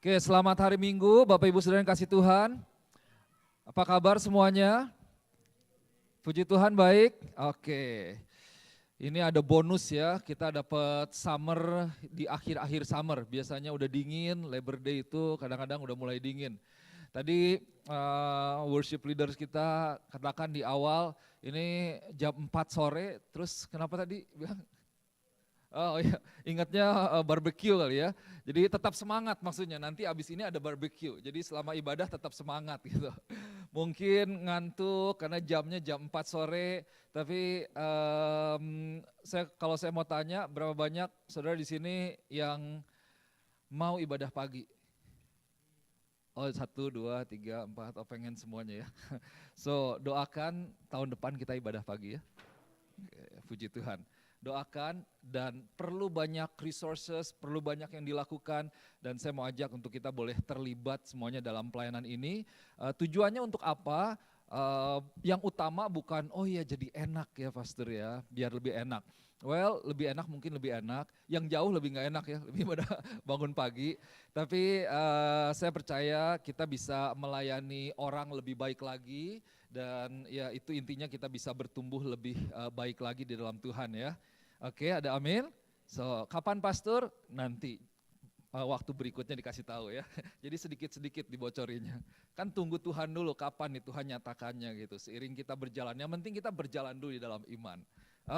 Oke, selamat hari Minggu, Bapak Ibu Saudara yang kasih Tuhan. Apa kabar semuanya? Puji Tuhan baik. Oke, ini ada bonus ya, kita dapat summer di akhir-akhir summer. Biasanya udah dingin, Labor Day itu kadang-kadang udah mulai dingin. Tadi worship leaders kita katakan di awal, ini jam 4 sore, terus kenapa tadi bilang? Oh iya, ingatnya barbecue kali ya. Jadi tetap semangat maksudnya, nanti abis ini ada barbecue. Jadi selama ibadah tetap semangat gitu. Mungkin ngantuk karena jamnya jam 4 sore, tapi kalau saya mau tanya berapa banyak saudara di sini yang mau ibadah pagi? Oh 1, 2, 3, 4, oh pengen semuanya ya. So doakan tahun depan kita ibadah pagi ya. Puji Tuhan. Doakan dan perlu banyak resources, perlu banyak yang dilakukan dan saya mau ajak untuk kita boleh terlibat semuanya dalam pelayanan ini. Tujuannya untuk apa? Yang utama bukan oh ya jadi enak ya pastor ya, biar lebih enak. Well lebih enak mungkin lebih enak, yang jauh lebih nggak enak ya, lebih pada bangun pagi. Tapi saya percaya kita bisa melayani orang lebih baik lagi dan ya itu intinya kita bisa bertumbuh lebih baik lagi di dalam Tuhan ya. Oke, ada amin. So, kapan pastor? Nanti waktu berikutnya dikasih tahu ya. Jadi sedikit-sedikit dibocorinya. Kan tunggu Tuhan dulu kapan nih Tuhan nyatakannya gitu. Seiring kita berjalan, yang penting kita berjalan dulu di dalam iman.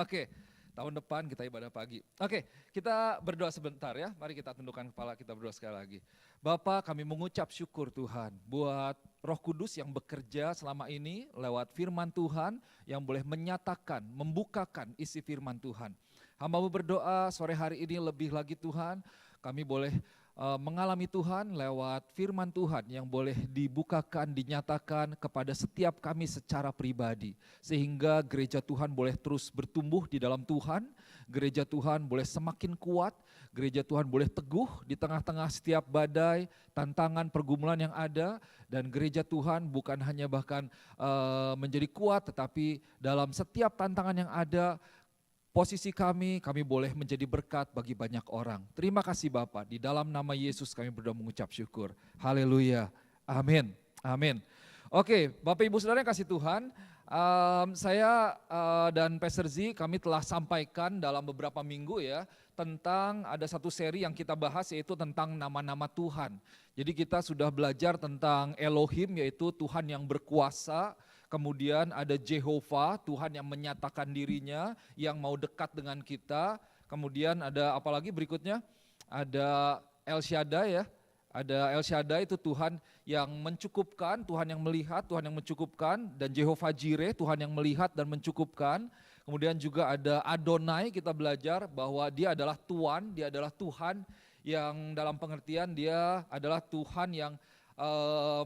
Oke, tahun depan kita ibadah pagi. Oke, kita berdoa sebentar ya. Mari kita tundukkan kepala, kita berdoa sekali lagi. Bapa, kami mengucap syukur Tuhan buat Roh Kudus yang bekerja selama ini lewat firman Tuhan yang boleh menyatakan, membukakan isi firman Tuhan. Hamba-Mu berdoa sore hari ini lebih lagi Tuhan, kami boleh mengalami Tuhan lewat firman Tuhan yang boleh dibukakan, dinyatakan kepada setiap kami secara pribadi. Sehingga gereja Tuhan boleh terus bertumbuh di dalam Tuhan, gereja Tuhan boleh semakin kuat, gereja Tuhan boleh teguh di tengah-tengah setiap badai, tantangan, pergumulan yang ada. Dan gereja Tuhan bukan hanya bahkan menjadi kuat, tetapi dalam setiap tantangan yang ada, posisi kami boleh menjadi berkat bagi banyak orang. Terima kasih Bapak, di dalam nama Yesus kami berdoa mengucap syukur. Haleluya, amin, amin. Oke, Bapak Ibu Saudara yang kasih Tuhan, saya dan Pastor Z kami telah sampaikan dalam beberapa minggu ya, tentang ada satu seri yang kita bahas yaitu tentang nama-nama Tuhan. Jadi kita sudah belajar tentang Elohim yaitu Tuhan yang berkuasa. Kemudian ada Jehovah, Tuhan yang menyatakan dirinya, yang mau dekat dengan kita. Kemudian ada apa lagi berikutnya? Ada El Shaddai ya. Ada El Shaddai itu Tuhan yang mencukupkan, Tuhan yang melihat, Tuhan yang mencukupkan. Dan Jehovah Jireh, Tuhan yang melihat dan mencukupkan. Kemudian juga ada Adonai, kita belajar bahwa dia adalah Tuhan, dia adalah Tuhan yang dalam pengertian dia adalah Tuhan yang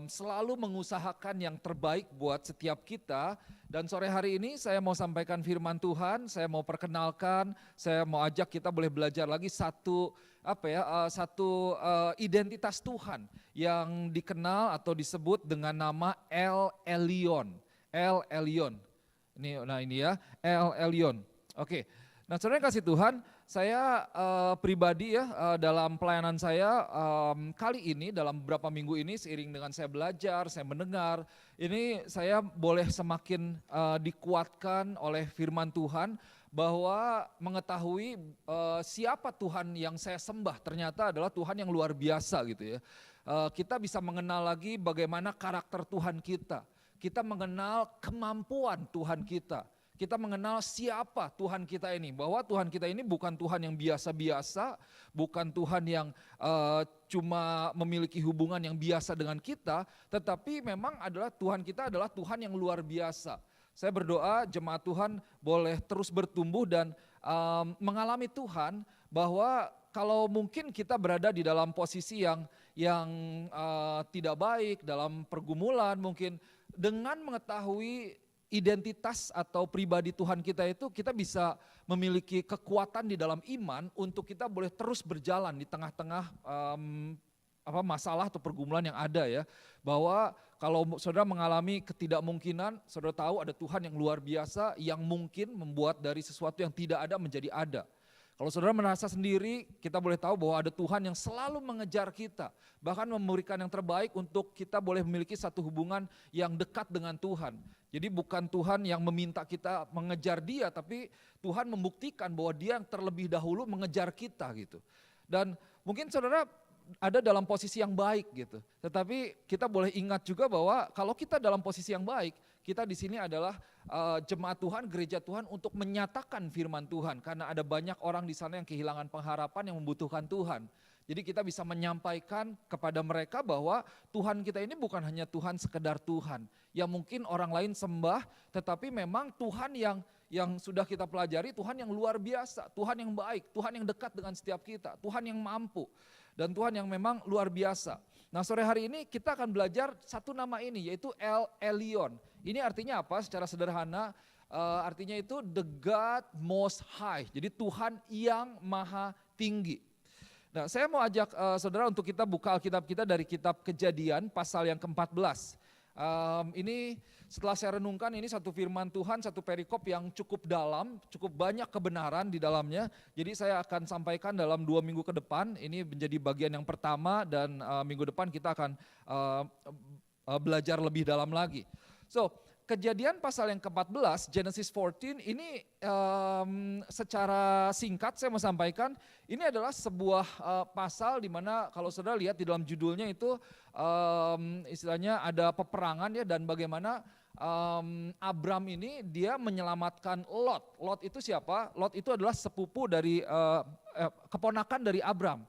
selalu mengusahakan yang terbaik buat setiap kita. Dan sore hari ini saya mau sampaikan firman Tuhan, saya mau perkenalkan, saya mau ajak kita boleh belajar lagi satu identitas Tuhan yang dikenal atau disebut dengan nama El Elyon. El Elyon. Ini ya, El Elyon. Oke. Nah, saudara yang kasih Tuhan, saya pribadi ya dalam pelayanan saya kali ini dalam beberapa minggu ini seiring dengan saya belajar, saya mendengar, ini saya boleh semakin dikuatkan oleh firman Tuhan bahwa mengetahui siapa Tuhan yang saya sembah ternyata adalah Tuhan yang luar biasa gitu ya. Kita bisa mengenal lagi bagaimana karakter Tuhan kita. Kita mengenal kemampuan Tuhan kita. Kita mengenal siapa Tuhan kita ini, bahwa Tuhan kita ini bukan Tuhan yang biasa-biasa, bukan Tuhan yang cuma memiliki hubungan yang biasa dengan kita, tetapi memang adalah Tuhan kita adalah Tuhan yang luar biasa. Saya berdoa jemaat Tuhan boleh terus bertumbuh dan mengalami Tuhan, bahwa kalau mungkin kita berada di dalam posisi yang tidak baik, dalam pergumulan mungkin, dengan mengetahui identitas atau pribadi Tuhan kita itu, kita bisa memiliki kekuatan di dalam iman untuk kita boleh terus berjalan di tengah-tengah masalah atau pergumulan yang ada ya. Bahwa kalau saudara mengalami ketidakmungkinan, saudara tahu ada Tuhan yang luar biasa yang mungkin membuat dari sesuatu yang tidak ada menjadi ada. Kalau saudara merasa sendiri, kita boleh tahu bahwa ada Tuhan yang selalu mengejar kita. Bahkan memberikan yang terbaik untuk kita boleh memiliki satu hubungan yang dekat dengan Tuhan. Jadi bukan Tuhan yang meminta kita mengejar Dia, tapi Tuhan membuktikan bahwa Dia yang terlebih dahulu mengejar kita gitu. Dan mungkin saudara ada dalam posisi yang baik gitu. Tetapi kita boleh ingat juga bahwa kalau kita dalam posisi yang baik, kita di sini adalah jemaat Tuhan, gereja Tuhan untuk menyatakan firman Tuhan. Karena ada banyak orang di sana yang kehilangan pengharapan, yang membutuhkan Tuhan. Jadi kita bisa menyampaikan kepada mereka bahwa Tuhan kita ini bukan hanya Tuhan sekedar Tuhan. Yang mungkin orang lain sembah, tetapi memang Tuhan yang sudah kita pelajari, Tuhan yang luar biasa, Tuhan yang baik, Tuhan yang dekat dengan setiap kita, Tuhan yang mampu. Dan Tuhan yang memang luar biasa. Nah sore hari ini kita akan belajar satu nama ini, yaitu El Elyon. Ini artinya apa? Secara sederhana artinya itu the God Most High. Jadi Tuhan yang maha tinggi. Nah saya mau ajak saudara untuk kita buka Alkitab kita dari kitab Kejadian pasal yang ke-14. Ini setelah saya renungkan, ini satu firman Tuhan, satu perikop yang cukup dalam, cukup banyak kebenaran di dalamnya. Jadi saya akan sampaikan dalam 2 minggu ke depan, ini menjadi bagian yang pertama dan minggu depan kita akan belajar lebih dalam lagi. So, Kejadian pasal yang ke-14, Genesis 14, ini secara singkat saya mau sampaikan, ini adalah sebuah pasal di mana kalau saudara lihat di dalam judulnya itu istilahnya ada peperangan ya, dan bagaimana Abram ini dia menyelamatkan Lot. Lot itu siapa? Lot itu adalah sepupu dari keponakan dari Abram.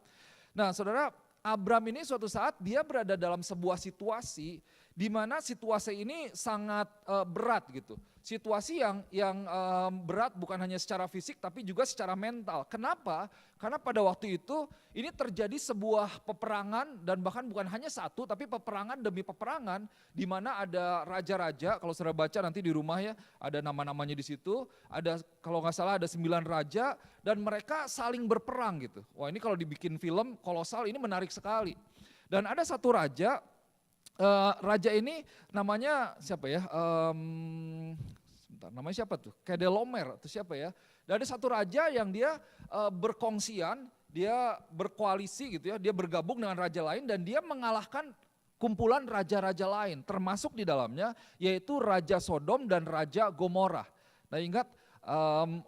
Nah saudara, Abram ini suatu saat dia berada dalam sebuah situasi di mana situasi ini sangat berat gitu. Situasi yang berat bukan hanya secara fisik tapi juga secara mental. Kenapa? Karena pada waktu itu ini terjadi sebuah peperangan dan bahkan bukan hanya satu tapi peperangan demi peperangan di mana ada raja-raja, kalau saudara baca nanti di rumah ya, ada nama-namanya di situ, ada kalau nggak salah ada 9 raja dan mereka saling berperang gitu. Wah ini kalau dibikin film kolosal ini menarik sekali. Dan ada satu raja, raja ini namanya siapa ya? Sebentar, namanya siapa tuh? Kedorlaomer atau siapa ya? Dan ada satu raja yang dia berkongsian, dia berkoalisi gitu ya, dia bergabung dengan raja lain dan dia mengalahkan kumpulan raja-raja lain, termasuk di dalamnya yaitu Raja Sodom dan Raja Gomorrah. Nah ingat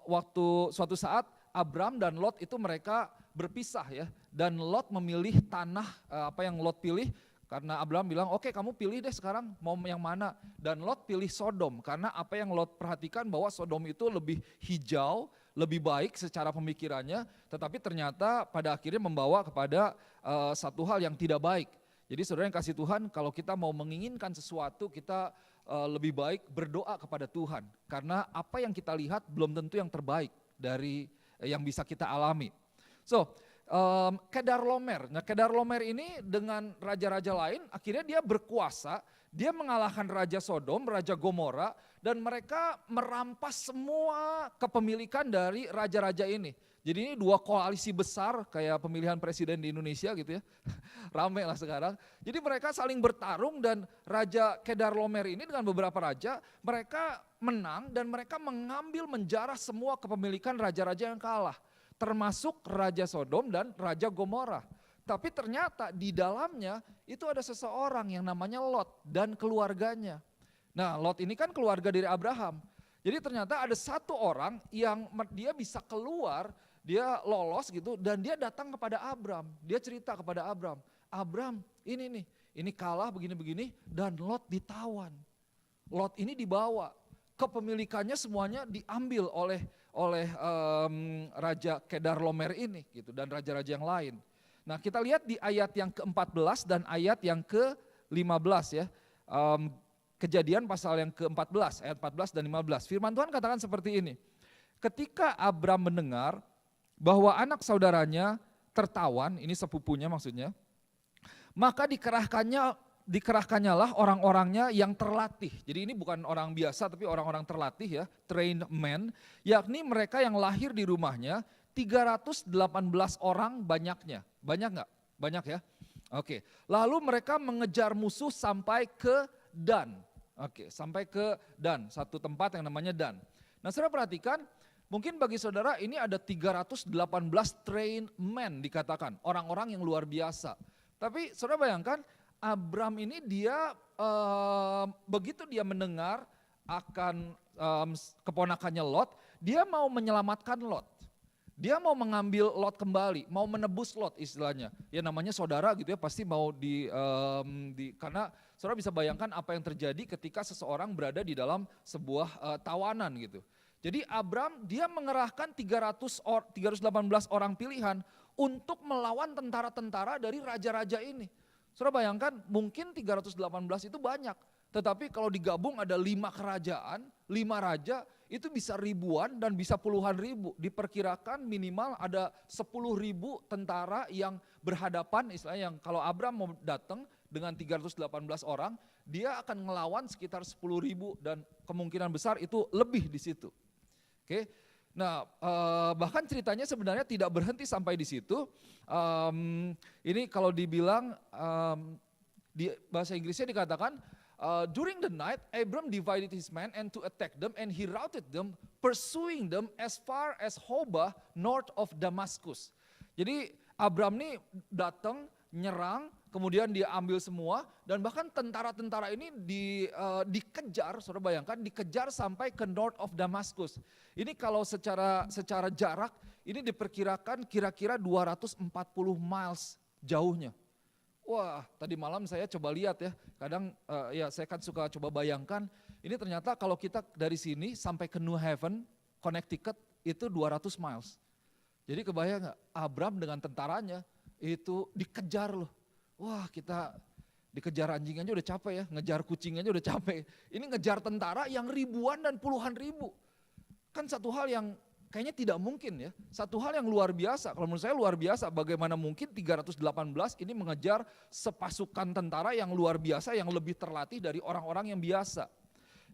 waktu suatu saat Abram dan Lot itu mereka berpisah ya, dan Lot memilih tanah apa yang Lot pilih. Karena Abraham bilang, oke kamu pilih deh sekarang mau yang mana. Dan Lot pilih Sodom, karena apa yang Lot perhatikan bahwa Sodom itu lebih hijau, lebih baik secara pemikirannya. Tetapi ternyata pada akhirnya membawa kepada satu hal yang tidak baik. Jadi saudara yang kasih Tuhan, kalau kita mau menginginkan sesuatu, kita lebih baik berdoa kepada Tuhan. Karena apa yang kita lihat belum tentu yang terbaik dari yang bisa kita alami. So, Kedorlaomer. Nah Kedorlaomer ini dengan raja-raja lain akhirnya dia berkuasa, dia mengalahkan Raja Sodom, Raja Gomorrah dan mereka merampas semua kepemilikan dari raja-raja ini. Jadi ini dua koalisi besar kayak pemilihan presiden di Indonesia gitu ya, rame lah sekarang. Jadi mereka saling bertarung dan Raja Kedorlaomer ini dengan beberapa raja mereka menang dan mereka mengambil menjarah semua kepemilikan raja-raja yang kalah. Termasuk Raja Sodom dan Raja Gomorrah. Tapi ternyata di dalamnya itu ada seseorang yang namanya Lot dan keluarganya. Nah Lot ini kan keluarga dari Abraham. Jadi ternyata ada satu orang yang dia bisa keluar, dia lolos gitu dan dia datang kepada Abram. Dia cerita kepada Abram, Abram ini nih, ini kalah begini-begini dan Lot ditawan. Lot ini dibawa, kepemilikannya semuanya diambil oleh Raja Kedorlaomer ini gitu dan raja-raja yang lain. Nah kita lihat di ayat yang ke-14 dan ayat yang ke-15 ya. Kejadian pasal yang ke-14 ayat 14 dan 15. Firman Tuhan katakan seperti ini. Ketika Abram mendengar bahwa anak saudaranya tertawan, ini sepupunya maksudnya, maka dikerahkannyalah orang-orangnya yang terlatih. Jadi ini bukan orang biasa tapi orang-orang terlatih ya, trained men, yakni mereka yang lahir di rumahnya 318 orang banyaknya. Banyak nggak? Banyak ya. Oke. Lalu mereka mengejar musuh sampai ke Dan. Oke, sampai ke Dan, satu tempat yang namanya Dan. Nah saudara perhatikan, Mungkin bagi saudara ini ada 318 trained men dikatakan, orang-orang yang luar biasa. Tapi saudara bayangkan, Abram ini dia begitu dia mendengar akan keponakannya Lot, dia mau menyelamatkan Lot. Dia mau mengambil Lot kembali, mau menebus Lot istilahnya. Ya namanya saudara gitu ya, pasti mau karena saudara bisa bayangkan apa yang terjadi ketika seseorang berada di dalam sebuah tawanan gitu. Jadi Abram dia mengerahkan 318 orang pilihan untuk melawan tentara-tentara dari raja-raja ini. Saudara bayangkan mungkin 318 itu banyak, tetapi kalau digabung ada 5 kerajaan, 5 raja, itu bisa ribuan dan bisa puluhan ribu. Diperkirakan minimal ada 10.000 tentara yang berhadapan, istilahnya yang kalau Abram mau datang dengan 318 orang, dia akan ngelawan sekitar 10.000 dan kemungkinan besar itu lebih di situ. Oke. Nah, bahkan ceritanya sebenarnya tidak berhenti sampai di situ. Ini kalau dibilang di bahasa Inggrisnya dikatakan, during the night Abram divided his men and to attack them, and he routed them, pursuing them as far as Hobah north of Damascus. Jadi Abram ini datang, nyerang, kemudian dia ambil semua, dan bahkan tentara-tentara ini dikejar, saudara bayangkan, dikejar sampai ke north of Damascus. Ini kalau secara jarak, ini diperkirakan kira-kira 240 miles jauhnya. Wah, tadi malam saya coba lihat ya, kadang ya saya kan suka coba bayangkan, ini ternyata kalau kita dari sini sampai ke New Haven, Connecticut, itu 200 miles. Jadi kebayang gak, Abram dengan tentaranya, itu dikejar loh. Wah, kita dikejar anjing aja udah capek ya, ngejar kucing aja udah capek. Ini ngejar tentara yang ribuan dan puluhan ribu. Kan satu hal yang kayaknya tidak mungkin ya. Satu hal yang luar biasa, kalau menurut saya luar biasa, bagaimana mungkin 318 ini mengejar sepasukan tentara yang luar biasa, yang lebih terlatih dari orang-orang yang biasa.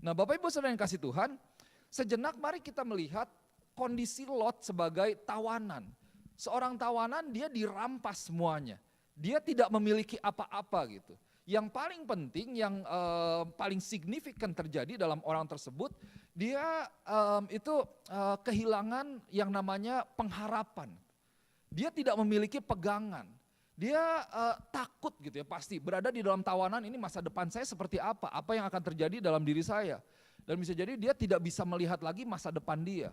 Nah Bapak Ibu Saudara yang kasih Tuhan, sejenak mari kita melihat kondisi Lot sebagai tawanan. Seorang tawanan dia dirampas semuanya. Dia tidak memiliki apa-apa gitu. Yang paling penting, yang paling signifikan terjadi dalam orang tersebut, dia kehilangan yang namanya pengharapan. Dia tidak memiliki pegangan. Dia takut gitu ya, pasti berada di dalam tawanan ini, masa depan saya seperti apa yang akan terjadi dalam diri saya. Dan bisa jadi dia tidak bisa melihat lagi masa depan dia.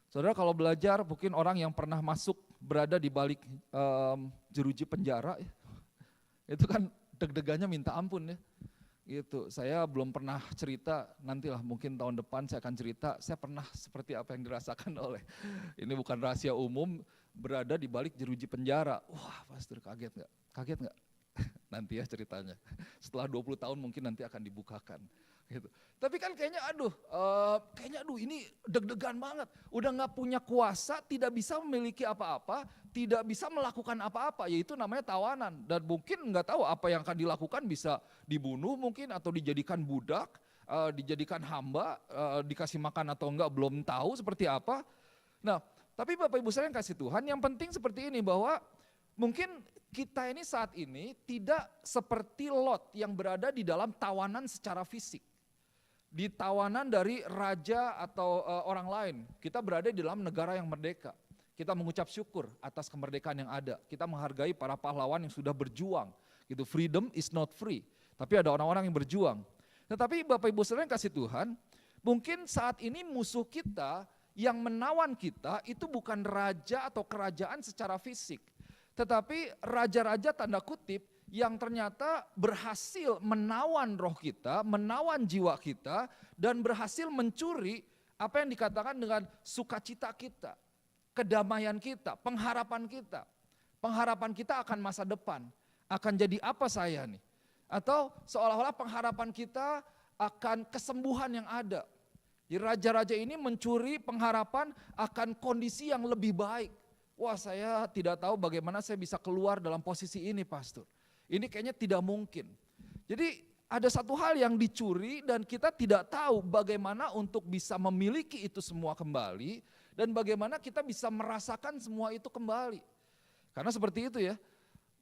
Saudara kalau belajar, mungkin orang yang pernah masuk berada di balik jeruji penjara, ya, itu kan deg-degannya minta ampun ya. Gitu. Saya belum pernah cerita, nantilah mungkin tahun depan saya akan cerita, saya pernah seperti apa yang dirasakan oleh, ini bukan rahasia umum, berada di balik jeruji penjara. Wah, pastor kaget nggak? Kaget nggak? Nanti ya ceritanya. Setelah 20 tahun mungkin nanti akan dibukakan. Gitu. Tapi kan kayaknya ini deg-degan banget. Udah gak punya kuasa, tidak bisa memiliki apa-apa, tidak bisa melakukan apa-apa, yaitu namanya tawanan. Dan mungkin gak tahu apa yang akan dilakukan, bisa dibunuh mungkin atau dijadikan budak, dijadikan hamba, dikasih makan atau enggak belum tahu seperti apa. Nah tapi Bapak Ibu saya yang kasih Tuhan, yang penting seperti ini bahwa mungkin kita ini saat ini tidak seperti Lot yang berada di dalam tawanan secara fisik. Di tawanan dari raja atau orang lain. Kita berada di dalam negara yang merdeka. Kita mengucap syukur atas kemerdekaan yang ada. Kita menghargai para pahlawan yang sudah berjuang. Gitu. Freedom is not free. Tapi ada orang-orang yang berjuang. Tetapi Bapak Ibu Saudara yang kasih Tuhan, mungkin saat ini musuh kita yang menawan kita itu bukan raja atau kerajaan secara fisik. Tetapi raja-raja tanda kutip yang ternyata berhasil menawan roh kita, menawan jiwa kita, dan berhasil mencuri apa yang dikatakan dengan sukacita kita, kedamaian kita, pengharapan kita. Pengharapan kita akan masa depan, akan jadi apa saya nih? Atau seolah-olah pengharapan kita akan kesembuhan yang ada. Raja-raja ini mencuri pengharapan akan kondisi yang lebih baik. Wah, saya tidak tahu bagaimana saya bisa keluar dalam posisi ini, pastor. Ini kayaknya tidak mungkin. Jadi ada satu hal yang dicuri dan kita tidak tahu bagaimana untuk bisa memiliki itu semua kembali dan bagaimana kita bisa merasakan semua itu kembali. Karena seperti itu ya,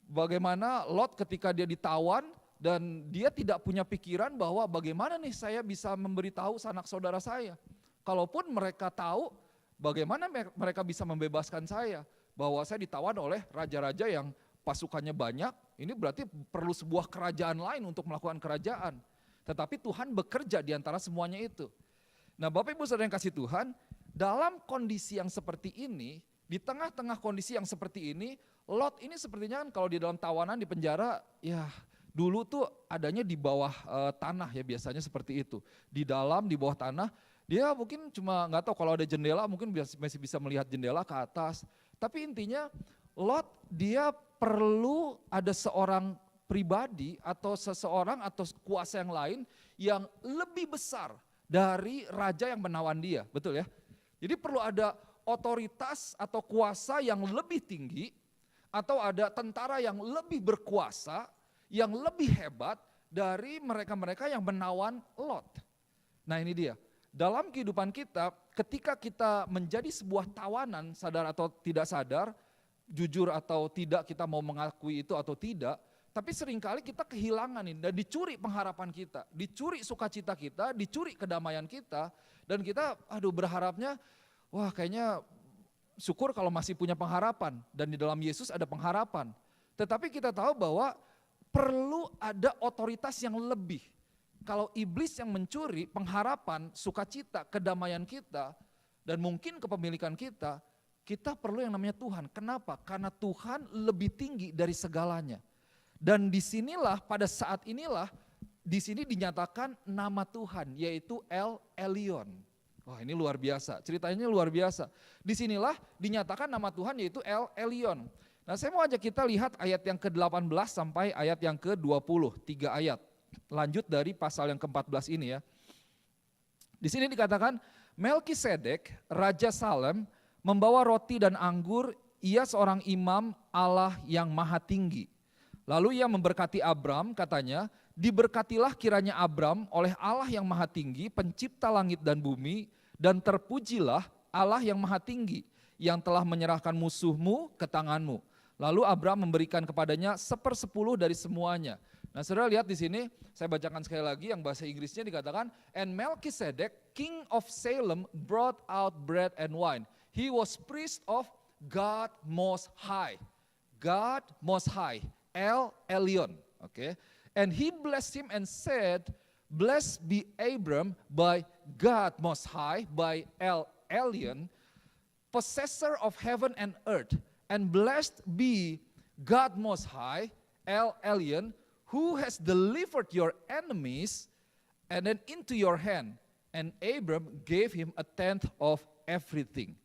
bagaimana Lot ketika dia ditawan dan dia tidak punya pikiran bahwa bagaimana nih saya bisa memberitahu sanak saudara saya. Kalaupun mereka tahu, Bagaimana mereka bisa membebaskan saya? Bahwa saya ditawan oleh raja-raja yang pasukannya banyak, ini berarti perlu sebuah kerajaan lain untuk melakukan kerajaan. Tetapi Tuhan bekerja di antara semuanya itu. Nah Bapak Ibu Saudara yang kasih Tuhan, dalam kondisi yang seperti ini, di tengah-tengah kondisi yang seperti ini, Lot ini sepertinya kan kalau di dalam tawanan di penjara, ya dulu tuh adanya di bawah tanah ya biasanya seperti itu. Di dalam, di bawah tanah, dia mungkin cuma nggak tahu kalau ada jendela mungkin masih bisa melihat jendela ke atas. Tapi intinya Lot dia perlu ada seorang pribadi atau seseorang atau kuasa yang lain yang lebih besar dari raja yang menawan dia, betul ya? Jadi perlu ada otoritas atau kuasa yang lebih tinggi atau ada tentara yang lebih berkuasa, yang lebih hebat dari mereka-mereka yang menawan Lot. Nah ini dia, dalam kehidupan kita ketika kita menjadi sebuah tawanan, sadar atau tidak sadar, jujur atau tidak kita mau mengakui itu atau tidak, tapi seringkali kita kehilangan ini dan dicuri pengharapan kita, dicuri sukacita kita, dicuri kedamaian kita, dan kita berharapnya, wah kayaknya syukur kalau masih punya pengharapan dan di dalam Yesus ada pengharapan. Tetapi kita tahu bahwa perlu ada otoritas yang lebih. Kalau iblis yang mencuri pengharapan, sukacita, kedamaian kita dan mungkin kepemilikan kita, kita perlu yang namanya Tuhan. Kenapa? Karena Tuhan lebih tinggi dari segalanya. Dan disinilah pada saat inilah di sini dinyatakan nama Tuhan yaitu El Elyon. Wah ini luar biasa, ceritanya luar biasa. Disinilah dinyatakan nama Tuhan yaitu El Elyon. Nah saya mau ajak kita lihat ayat yang ke-18 sampai ayat yang ke-20, 3 ayat. Lanjut dari pasal yang ke-14 ini ya. Di sini dikatakan Melkisedek, Raja Salem, membawa roti dan anggur, ia seorang imam Allah yang maha tinggi. Lalu ia memberkati Abram, katanya, diberkatilah kiranya Abram oleh Allah yang maha tinggi, pencipta langit dan bumi, dan terpujilah Allah yang maha tinggi, yang telah menyerahkan musuhmu ke tanganmu. Lalu Abram memberikan kepadanya 1/10 dari semuanya. Nah saudara lihat di sini, saya bacakan sekali lagi yang bahasa Inggrisnya dikatakan, and Melchizedek, king of Salem, brought out bread and wine. He was priest of God Most High. God Most High, El Elyon. Okay. And he blessed him and said, blessed be Abram by God Most High, by El Elyon, possessor of heaven and earth. And blessed be God Most High, El Elyon, who has delivered your enemies and then into your hand. And Abram gave him 1/10 of everything.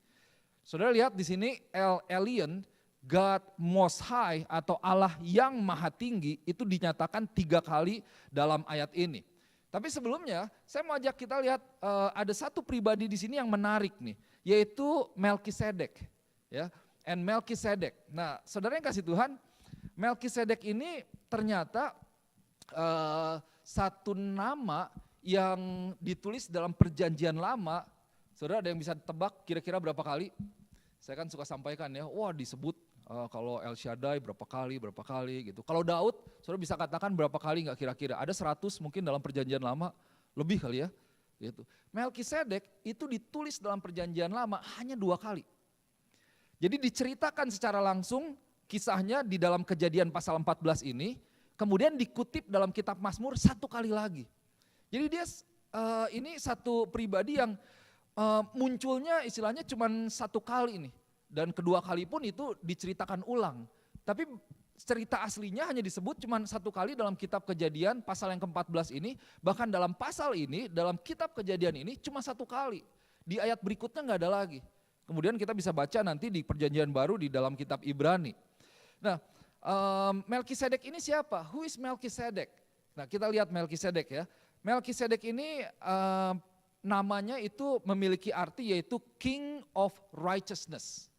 Saudara lihat di sini El Elyon, God Most High atau Allah yang maha tinggi itu dinyatakan 3 kali dalam ayat ini. Tapi sebelumnya saya mau ajak kita lihat ada satu pribadi di sini yang menarik nih, yaitu Melkisedek. Ya, and Melkisedek. Nah, saudara yang kasih Tuhan, Melkisedek ini ternyata satu nama yang ditulis dalam perjanjian lama. Saudara ada yang bisa tebak kira-kira berapa kali? Saya kan suka sampaikan ya, wah disebut kalau El Shaddai berapa kali gitu. Kalau Daud, saudara bisa katakan berapa kali nggak kira-kira? Ada 100 mungkin dalam perjanjian lama, lebih kali ya. Gitu. Melkisedek itu ditulis dalam perjanjian lama hanya 2 kali. Jadi diceritakan secara langsung kisahnya di dalam Kejadian pasal 14 ini, kemudian dikutip dalam kitab Mazmur 1 kali lagi. Jadi dia ini satu pribadi yang munculnya istilahnya cuma 1 kali ini. Dan kedua kali pun itu diceritakan ulang. Tapi cerita aslinya hanya disebut cuma 1 kali dalam kitab Kejadian pasal yang ke-14 ini. Bahkan dalam pasal ini, dalam kitab Kejadian ini cuma 1 kali. Di ayat berikutnya nggak ada lagi. Kemudian kita bisa baca nanti di perjanjian baru di dalam kitab Ibrani. Nah, Melkisedek ini siapa? Who is Melkisedek? Nah kita lihat Melkisedek ya. Melkisedek ini namanya itu memiliki arti yaitu King of Righteousness.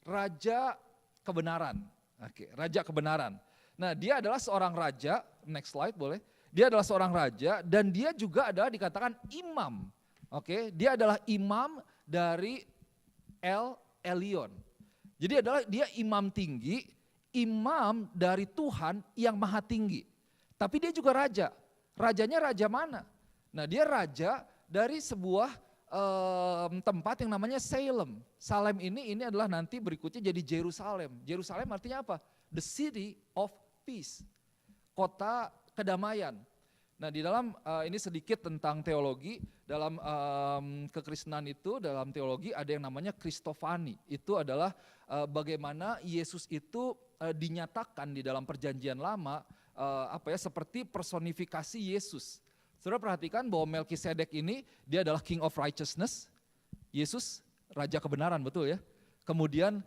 Raja kebenaran. Oke, raja kebenaran. Nah dia adalah seorang raja, next slide boleh. Dia adalah seorang raja dan dia juga adalah dikatakan imam. Oke, dia adalah imam dari El Elyon. Jadi adalah dia imam tinggi, imam dari Tuhan yang maha tinggi. Tapi dia juga raja. Rajanya raja mana? Nah dia raja dari sebuah tempat yang namanya Salem. Salem ini adalah nanti berikutnya jadi Jerusalem. Jerusalem artinya apa? The city of peace, kota kedamaian. Nah di dalam ini sedikit tentang teologi, dalam kekristenan itu, dalam teologi ada yang namanya Kristofani. Itu adalah bagaimana Yesus itu dinyatakan di dalam perjanjian lama seperti personifikasi Yesus. Saudara perhatikan bahwa Melkisedek ini dia adalah King of Righteousness, Yesus Raja kebenaran, betul ya. Kemudian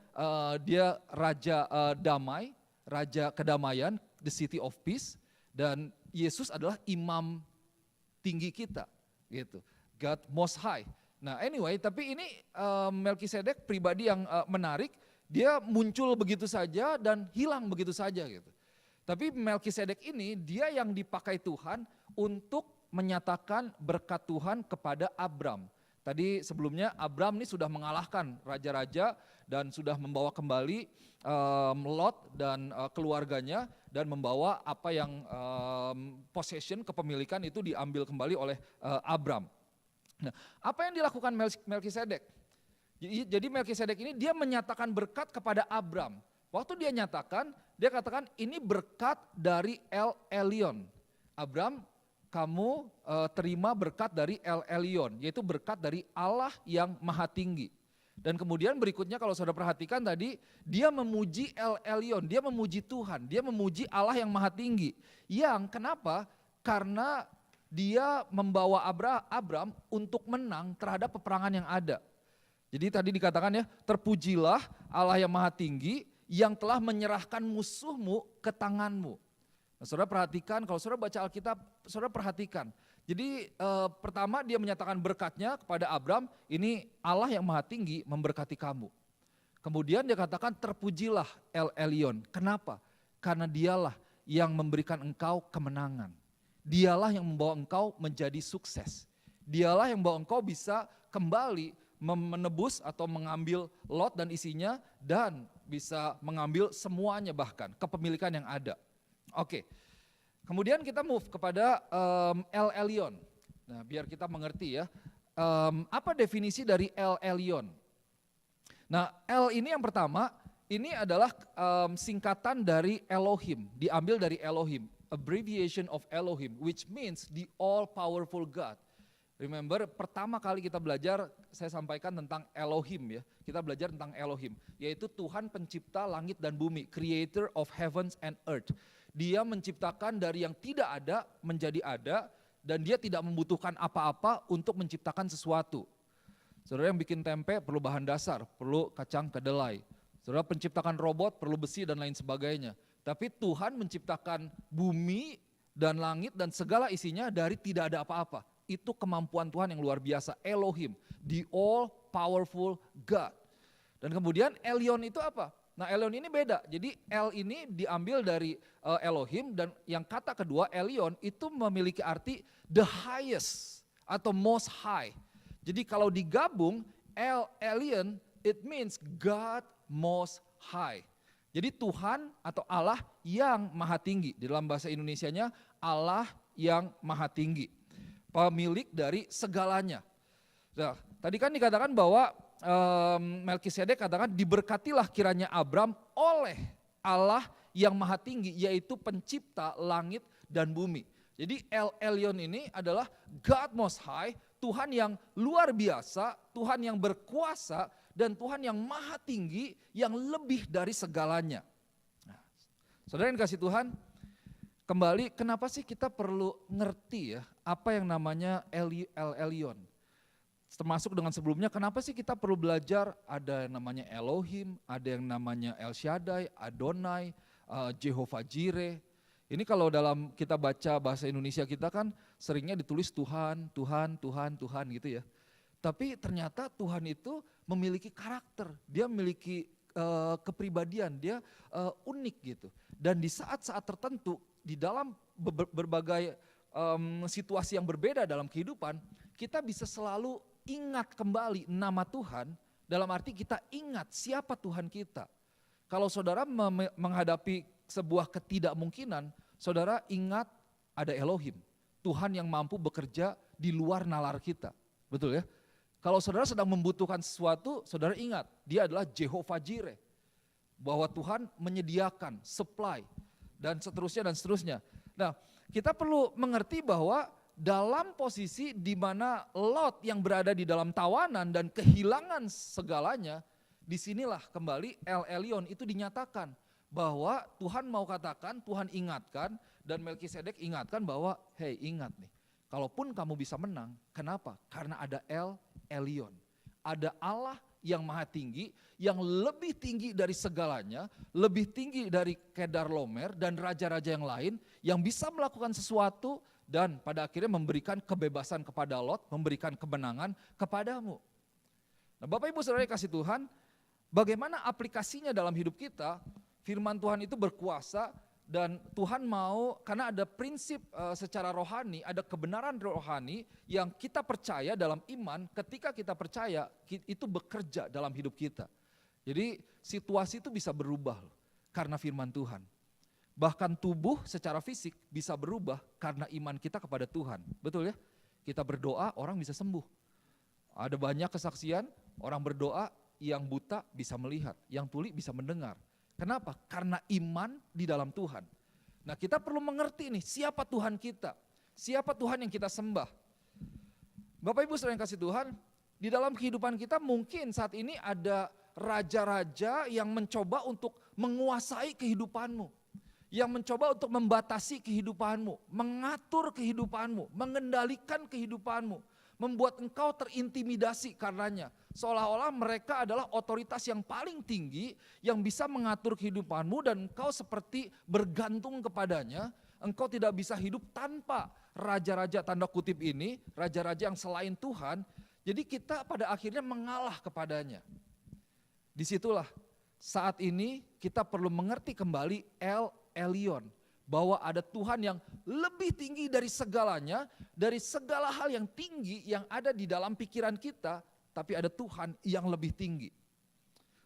dia Raja damai, Raja kedamaian, the city of peace, dan Yesus adalah imam tinggi kita, gitu. God Most High. Nah anyway, tapi ini Melkisedek pribadi yang menarik, dia muncul begitu saja dan hilang begitu saja gitu. Tapi Melkisedek ini dia yang dipakai Tuhan untuk menyatakan berkat Tuhan kepada Abram. Tadi sebelumnya Abram ini sudah mengalahkan raja-raja dan sudah membawa kembali Lot dan keluarganya dan membawa apa yang possession, kepemilikan itu diambil kembali oleh Abram. Nah, apa yang dilakukan Melkisedek? Jadi Melkisedek ini dia menyatakan berkat kepada Abram. Waktu dia nyatakan, dia katakan ini berkat dari El Elyon. Abram, kamu terima berkat dari El Elyon, yaitu berkat dari Allah yang maha tinggi. Dan kemudian berikutnya kalau saudara perhatikan tadi, dia memuji El Elyon, dia memuji Tuhan, dia memuji Allah yang maha tinggi. Yang kenapa? Karena dia membawa Abram untuk menang terhadap peperangan yang ada. Jadi tadi dikatakan ya, terpujilah Allah yang maha tinggi yang telah menyerahkan musuhmu ke tanganmu. Nah, saudara perhatikan, kalau saudara baca Alkitab, saudara perhatikan. Jadi pertama dia menyatakan berkatnya kepada Abram, ini Allah yang maha tinggi memberkati kamu. Kemudian dia katakan terpujilah El Elyon. Kenapa? Karena dialah yang memberikan engkau kemenangan. Dialah yang membawa engkau menjadi sukses. Dialah yang membawa engkau bisa kembali menebus atau mengambil Lot dan isinya dan bisa mengambil semuanya bahkan kepemilikan yang ada. Oke. Kemudian kita move kepada El Elyon. Nah, biar kita mengerti ya, apa definisi dari El Elyon? Nah, El ini yang pertama, ini adalah singkatan dari Elohim, diambil dari Elohim, abbreviation of Elohim, which means the all powerful God. Remember, pertama kali kita belajar, saya sampaikan tentang Elohim ya, kita belajar tentang Elohim, yaitu Tuhan pencipta langit dan bumi, creator of heavens and earth. Dia menciptakan dari yang tidak ada menjadi ada dan dia tidak membutuhkan apa-apa untuk menciptakan sesuatu. Saudara yang bikin tempe perlu bahan dasar, perlu kacang kedelai. Saudara penciptakan robot perlu besi dan lain sebagainya. Tapi Tuhan menciptakan bumi dan langit dan segala isinya dari tidak ada apa-apa. Itu kemampuan Tuhan yang luar biasa, Elohim, the all powerful God. Dan kemudian Elyon itu apa? Nah Elyon ini beda, jadi El ini diambil dari Elohim dan yang kata kedua Elyon itu memiliki arti the highest atau most high. Jadi kalau digabung El Elyon it means God most high. Jadi Tuhan atau Allah yang maha tinggi, di dalam bahasa Indonesianya Allah yang maha tinggi, pemilik dari segalanya. Nah, tadi kan dikatakan bahwa Melkisedek katakan diberkatilah kiranya Abram oleh Allah yang maha tinggi, yaitu pencipta langit dan bumi. Jadi El Elyon ini adalah God Most High, Tuhan yang luar biasa, Tuhan yang berkuasa, dan Tuhan yang maha tinggi yang lebih dari segalanya. Nah, saudara yang kasih Tuhan, kembali kenapa sih kita perlu ngerti ya apa yang namanya El Elyon? Termasuk dengan sebelumnya, kenapa sih kita perlu belajar ada yang namanya Elohim, ada yang namanya El Shaddai, Adonai, Jehovah Jireh. Ini kalau dalam kita baca bahasa Indonesia kita kan seringnya ditulis Tuhan, Tuhan, Tuhan, Tuhan gitu ya. Tapi ternyata Tuhan itu memiliki karakter, dia memiliki kepribadian, dia unik gitu. Dan di saat-saat tertentu, di dalam berbagai situasi yang berbeda dalam kehidupan, kita bisa selalu ingat kembali nama Tuhan, dalam arti kita ingat siapa Tuhan kita. Kalau saudara menghadapi sebuah ketidakmungkinan, saudara ingat ada Elohim, Tuhan yang mampu bekerja di luar nalar kita. Betul ya? Kalau saudara sedang membutuhkan sesuatu, saudara ingat, dia adalah Jehovah Jireh. Bahwa Tuhan menyediakan, supply, dan seterusnya dan seterusnya. Nah, kita perlu mengerti bahwa dalam posisi di mana Lot yang berada di dalam tawanan dan kehilangan segalanya, disinilah kembali El Elyon itu dinyatakan bahwa Tuhan mau katakan, Tuhan ingatkan, dan Melkisedek ingatkan bahwa, hey ingat nih, kalaupun kamu bisa menang, kenapa? Karena ada El Elyon, ada Allah yang maha tinggi, yang lebih tinggi dari segalanya, lebih tinggi dari Kedarlomer dan raja-raja yang lain, yang bisa melakukan sesuatu, dan pada akhirnya memberikan kebebasan kepada Lot, memberikan kemenangan kepadamu. Nah, Bapak Ibu Saudara kasih Tuhan, bagaimana aplikasinya dalam hidup kita? Firman Tuhan itu berkuasa dan Tuhan mau, karena ada prinsip secara rohani, ada kebenaran rohani yang kita percaya dalam iman, ketika kita percaya itu bekerja dalam hidup kita. Jadi situasi itu bisa berubah karena firman Tuhan. Bahkan tubuh secara fisik bisa berubah karena iman kita kepada Tuhan. Betul ya? Kita berdoa, orang bisa sembuh. Ada banyak kesaksian, orang berdoa yang buta bisa melihat, yang tuli bisa mendengar. Kenapa? Karena iman di dalam Tuhan. Nah, kita perlu mengerti nih, siapa Tuhan kita? Siapa Tuhan yang kita sembah? Bapak Ibu Saudara yang kasih Tuhan, di dalam kehidupan kita mungkin saat ini ada raja-raja yang mencoba untuk menguasai kehidupanmu. Yang mencoba untuk membatasi kehidupanmu, mengatur kehidupanmu, mengendalikan kehidupanmu, membuat engkau terintimidasi karenanya. Seolah-olah mereka adalah otoritas yang paling tinggi yang bisa mengatur kehidupanmu dan engkau seperti bergantung kepadanya. Engkau tidak bisa hidup tanpa raja-raja tanda kutip ini, raja-raja yang selain Tuhan. Jadi kita pada akhirnya mengalah kepadanya. Disitulah saat ini kita perlu mengerti kembali El Elyon, bahwa ada Tuhan yang lebih tinggi dari segalanya, dari segala hal yang tinggi yang ada di dalam pikiran kita, tapi ada Tuhan yang lebih tinggi.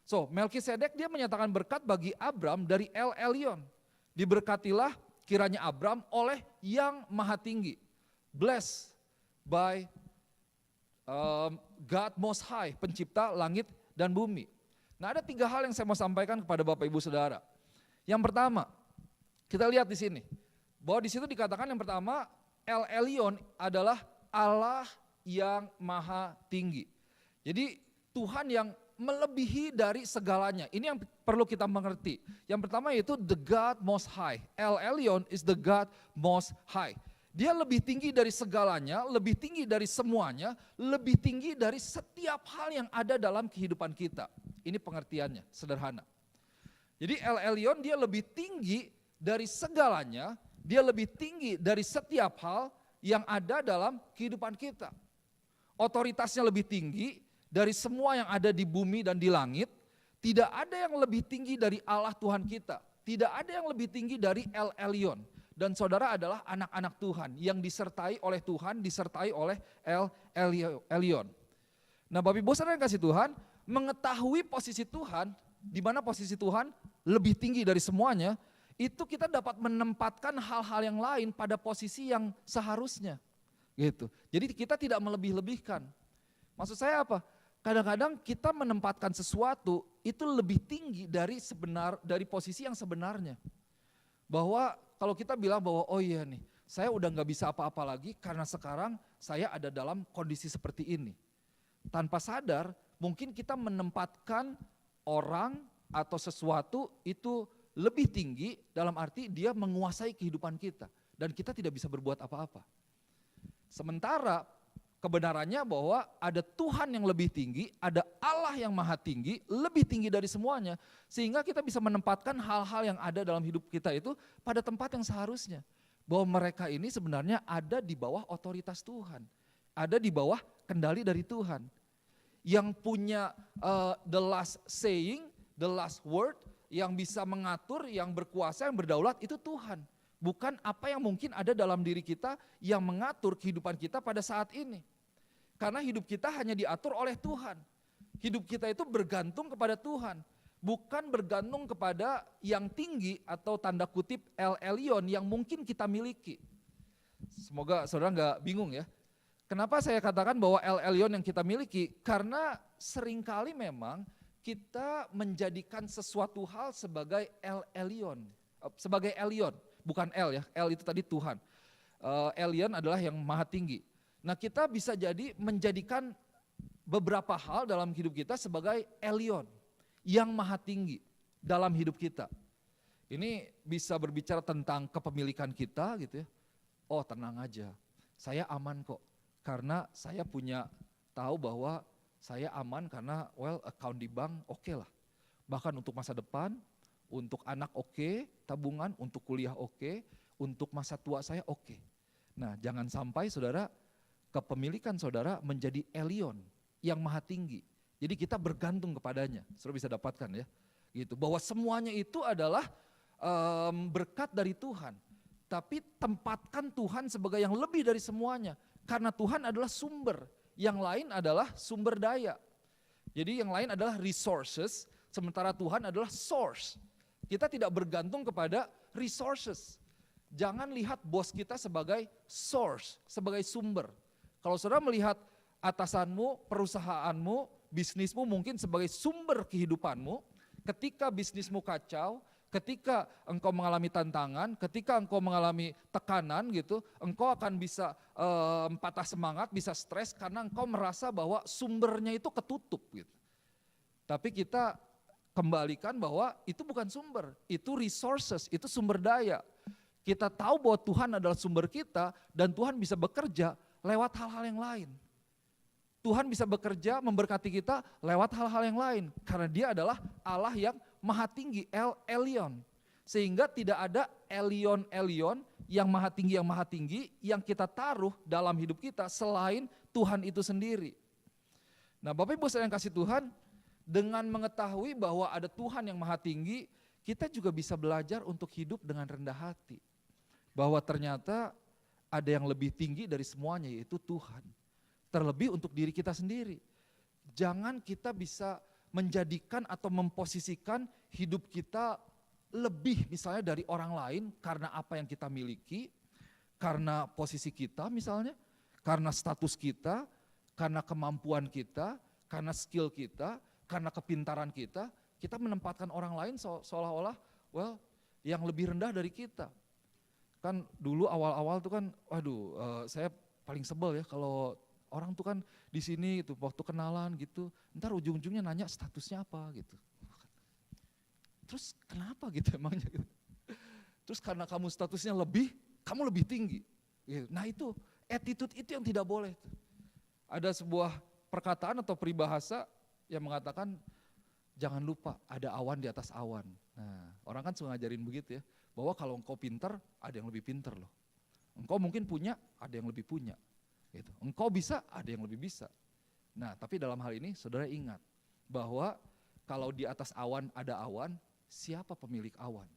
So, Melkisedek dia menyatakan berkat bagi Abram dari El Elyon. Diberkatilah kiranya Abram oleh yang maha tinggi. Blessed by God Most High, pencipta langit dan bumi. Nah, ada 3 hal yang saya mau sampaikan kepada Bapak Ibu Saudara. Yang pertama, kita lihat di sini, bahwa di situ dikatakan yang pertama, El Elyon adalah Allah yang maha tinggi. Jadi Tuhan yang melebihi dari segalanya. Ini yang perlu kita mengerti. Yang pertama yaitu the God Most High. El Elyon is the God Most High. Dia lebih tinggi dari segalanya, lebih tinggi dari semuanya, lebih tinggi dari setiap hal yang ada dalam kehidupan kita. Ini pengertiannya, sederhana. Jadi El Elyon dia lebih tinggi dari segalanya, dia lebih tinggi dari setiap hal yang ada dalam kehidupan kita. Otoritasnya lebih tinggi dari semua yang ada di bumi dan di langit. Tidak ada yang lebih tinggi dari Allah Tuhan kita. Tidak ada yang lebih tinggi dari El Elyon. Dan saudara adalah anak-anak Tuhan yang disertai oleh Tuhan, disertai oleh El Elyon. Nah, Bapak Ibu Saudara yang kasih Tuhan, mengetahui posisi Tuhan, di mana posisi Tuhan lebih tinggi dari semuanya, itu kita dapat menempatkan hal-hal yang lain pada posisi yang seharusnya. Gitu. Jadi kita tidak melebih-lebihkan. Maksud saya apa? Kadang-kadang kita menempatkan sesuatu itu lebih tinggi dari posisi yang sebenarnya. Bahwa kalau kita bilang bahwa oh iya nih, saya udah gak bisa apa-apa lagi karena sekarang saya ada dalam kondisi seperti ini. Tanpa sadar mungkin kita menempatkan orang atau sesuatu itu lebih tinggi dalam arti dia menguasai kehidupan kita. Dan kita tidak bisa berbuat apa-apa. Sementara kebenarannya bahwa ada Tuhan yang lebih tinggi, ada Allah yang maha tinggi, lebih tinggi dari semuanya. Sehingga kita bisa menempatkan hal-hal yang ada dalam hidup kita itu pada tempat yang seharusnya. Bahwa mereka ini sebenarnya ada di bawah otoritas Tuhan. Ada di bawah kendali dari Tuhan. Yang punya the last saying, the last word, yang bisa mengatur, yang berkuasa, yang berdaulat itu Tuhan. Bukan apa yang mungkin ada dalam diri kita yang mengatur kehidupan kita pada saat ini. Karena hidup kita hanya diatur oleh Tuhan. Hidup kita itu bergantung kepada Tuhan. Bukan bergantung kepada yang tinggi atau tanda kutip El Elyon yang mungkin kita miliki. Semoga saudara gak bingung ya. Kenapa saya katakan bahwa El Elyon yang kita miliki? Karena seringkali memang kita menjadikan sesuatu hal sebagai El Elyon. Sebagai Elyon, bukan El ya, El itu tadi Tuhan. Elyon adalah yang maha tinggi. Nah kita bisa jadi menjadikan beberapa hal dalam hidup kita sebagai Elyon, yang maha tinggi dalam hidup kita. Ini bisa berbicara tentang kepemilikan kita gitu ya. Oh tenang aja, saya aman kok. Karena saya punya tahu bahwa saya aman karena account di bank oke lah. Bahkan untuk masa depan, untuk anak oke, tabungan, untuk kuliah oke, untuk masa tua saya oke. Nah jangan sampai saudara, kepemilikan saudara menjadi Elyon yang maha tinggi. Jadi kita bergantung kepadanya, saudara bisa dapatkan ya. Gitu, bahwa semuanya itu adalah berkat dari Tuhan. Tapi tempatkan Tuhan sebagai yang lebih dari semuanya. Karena Tuhan adalah sumber, yang lain adalah sumber daya. Jadi yang lain adalah resources, sementara Tuhan adalah source. Kita tidak bergantung kepada resources. Jangan lihat bos kita sebagai source, sebagai sumber. Kalau saudara melihat atasanmu, perusahaanmu, bisnismu mungkin sebagai sumber kehidupanmu, ketika bisnismu kacau, ketika engkau mengalami tantangan, ketika engkau mengalami tekanan gitu, engkau akan bisa patah semangat, bisa stres karena engkau merasa bahwa sumbernya itu ketutup gitu. Tapi kita kembalikan bahwa itu bukan sumber, itu resources, itu sumber daya. Kita tahu bahwa Tuhan adalah sumber kita dan Tuhan bisa bekerja lewat hal-hal yang lain. Tuhan bisa bekerja memberkati kita lewat hal-hal yang lain karena Dia adalah Allah yang maha tinggi, El Elyon. Sehingga tidak ada Elyon yang maha tinggi yang kita taruh dalam hidup kita selain Tuhan itu sendiri. Nah Bapak Ibu yang kasih Tuhan, dengan mengetahui bahwa ada Tuhan yang maha tinggi, kita juga bisa belajar untuk hidup dengan rendah hati. Bahwa ternyata ada yang lebih tinggi dari semuanya, yaitu Tuhan. Terlebih untuk diri kita sendiri. Jangan kita bisa menjadikan atau memposisikan hidup kita lebih misalnya dari orang lain karena apa yang kita miliki, karena posisi kita misalnya, karena status kita, karena kemampuan kita, karena skill kita, karena kepintaran kita menempatkan orang lain seolah-olah yang lebih rendah dari kita. Kan dulu awal-awal tuh kan, saya paling sebel ya kalau orang tuh kan di sini gitu, waktu kenalan gitu, ntar ujung-ujungnya nanya statusnya apa gitu. Terus kenapa gitu emangnya gitu. Terus karena kamu statusnya lebih, kamu lebih tinggi. Gitu. Nah itu, attitude itu yang tidak boleh. Ada sebuah perkataan atau peribahasa yang mengatakan, jangan lupa ada awan di atas awan. Nah orang kan suka ngajarin begitu ya, bahwa kalau engkau pinter, ada yang lebih pinter loh. Engkau mungkin punya, ada yang lebih punya. Gitu. Engkau bisa, ada yang lebih bisa. Nah tapi dalam hal ini saudara ingat bahwa kalau di atas awan ada awan, siapa pemilik awan?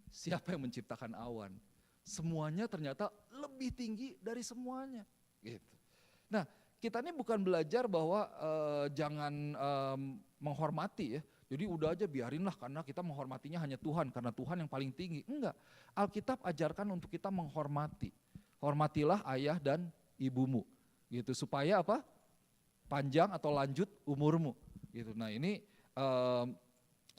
Siapa yang menciptakan awan? Semuanya ternyata lebih tinggi dari semuanya. Gitu. Nah kita ini bukan belajar bahwa jangan menghormati ya. Jadi udah aja biarinlah karena kita menghormatinya hanya Tuhan, karena Tuhan yang paling tinggi. Enggak, Alkitab ajarkan untuk kita menghormati. Hormatilah ayah dan ibumu, gitu supaya apa? Panjang atau lanjut umurmu, gitu. Nah ini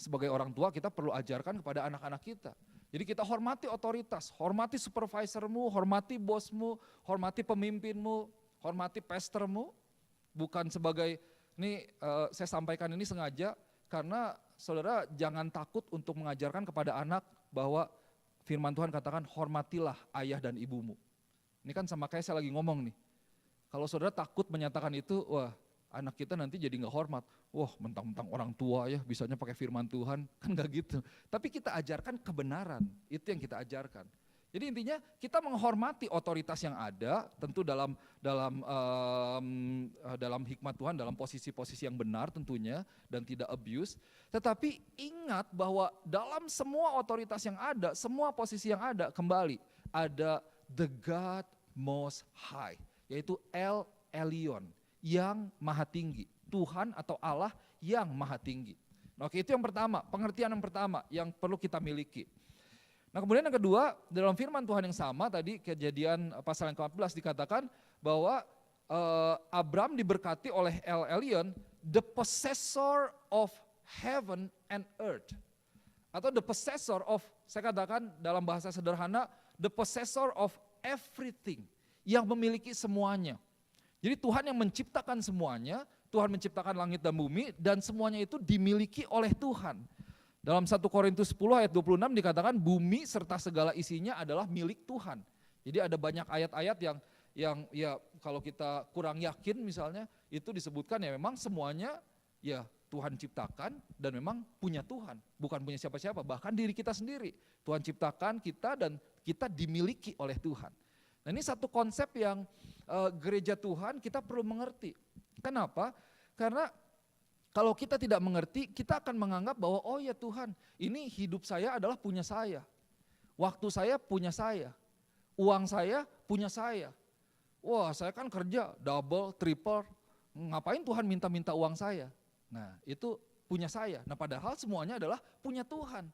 sebagai orang tua kita perlu ajarkan kepada anak-anak kita. Jadi kita hormati otoritas, hormati supervisormu, hormati bosmu, hormati pemimpinmu, hormati pastormu, bukan sebagai ini saya sampaikan ini sengaja karena saudara jangan takut untuk mengajarkan kepada anak bahwa firman Tuhan katakan hormatilah ayah dan ibumu. Ini kan sama kayak saya lagi ngomong nih. Kalau saudara takut menyatakan itu, wah anak kita nanti jadi gak hormat. Wah mentang-mentang orang tua ya bisanya pakai firman Tuhan, kan gak gitu. Tapi kita ajarkan kebenaran, itu yang kita ajarkan. Jadi intinya kita menghormati otoritas yang ada, tentu dalam hikmat Tuhan, dalam posisi-posisi yang benar tentunya, dan tidak abuse. Tetapi ingat bahwa dalam semua otoritas yang ada, semua posisi yang ada, kembali ada the God Most High, yaitu El Elyon, yang maha tinggi, Tuhan atau Allah yang maha tinggi. Oke, itu yang pertama, pengertian yang pertama yang perlu kita miliki. Nah kemudian yang kedua, dalam firman Tuhan yang sama tadi, Kejadian pasal yang ke-14 dikatakan bahwa Abram diberkati oleh El Elyon, the possessor of heaven and earth. Atau the possessor of, saya katakan dalam bahasa sederhana, the possessor of everything, yang memiliki semuanya. Jadi Tuhan yang menciptakan semuanya, Tuhan menciptakan langit dan bumi, dan semuanya itu dimiliki oleh Tuhan. Dalam 1 Korintus 10 ayat 26 dikatakan bumi serta segala isinya adalah milik Tuhan. Jadi ada banyak ayat-ayat yang ya kalau kita kurang yakin misalnya, itu disebutkan ya memang semuanya ya Tuhan ciptakan dan memang punya Tuhan. Bukan punya siapa-siapa, bahkan diri kita sendiri. Tuhan ciptakan kita dan kita dimiliki oleh Tuhan. Nah ini satu konsep yang gereja Tuhan kita perlu mengerti. Kenapa? Karena kalau kita tidak mengerti, kita akan menganggap bahwa oh ya Tuhan, ini hidup saya adalah punya saya. Waktu saya punya saya. Uang saya punya saya. Wah saya kan kerja double, triple, ngapain Tuhan minta-minta uang saya? Nah itu punya saya. Nah padahal semuanya adalah punya Tuhan.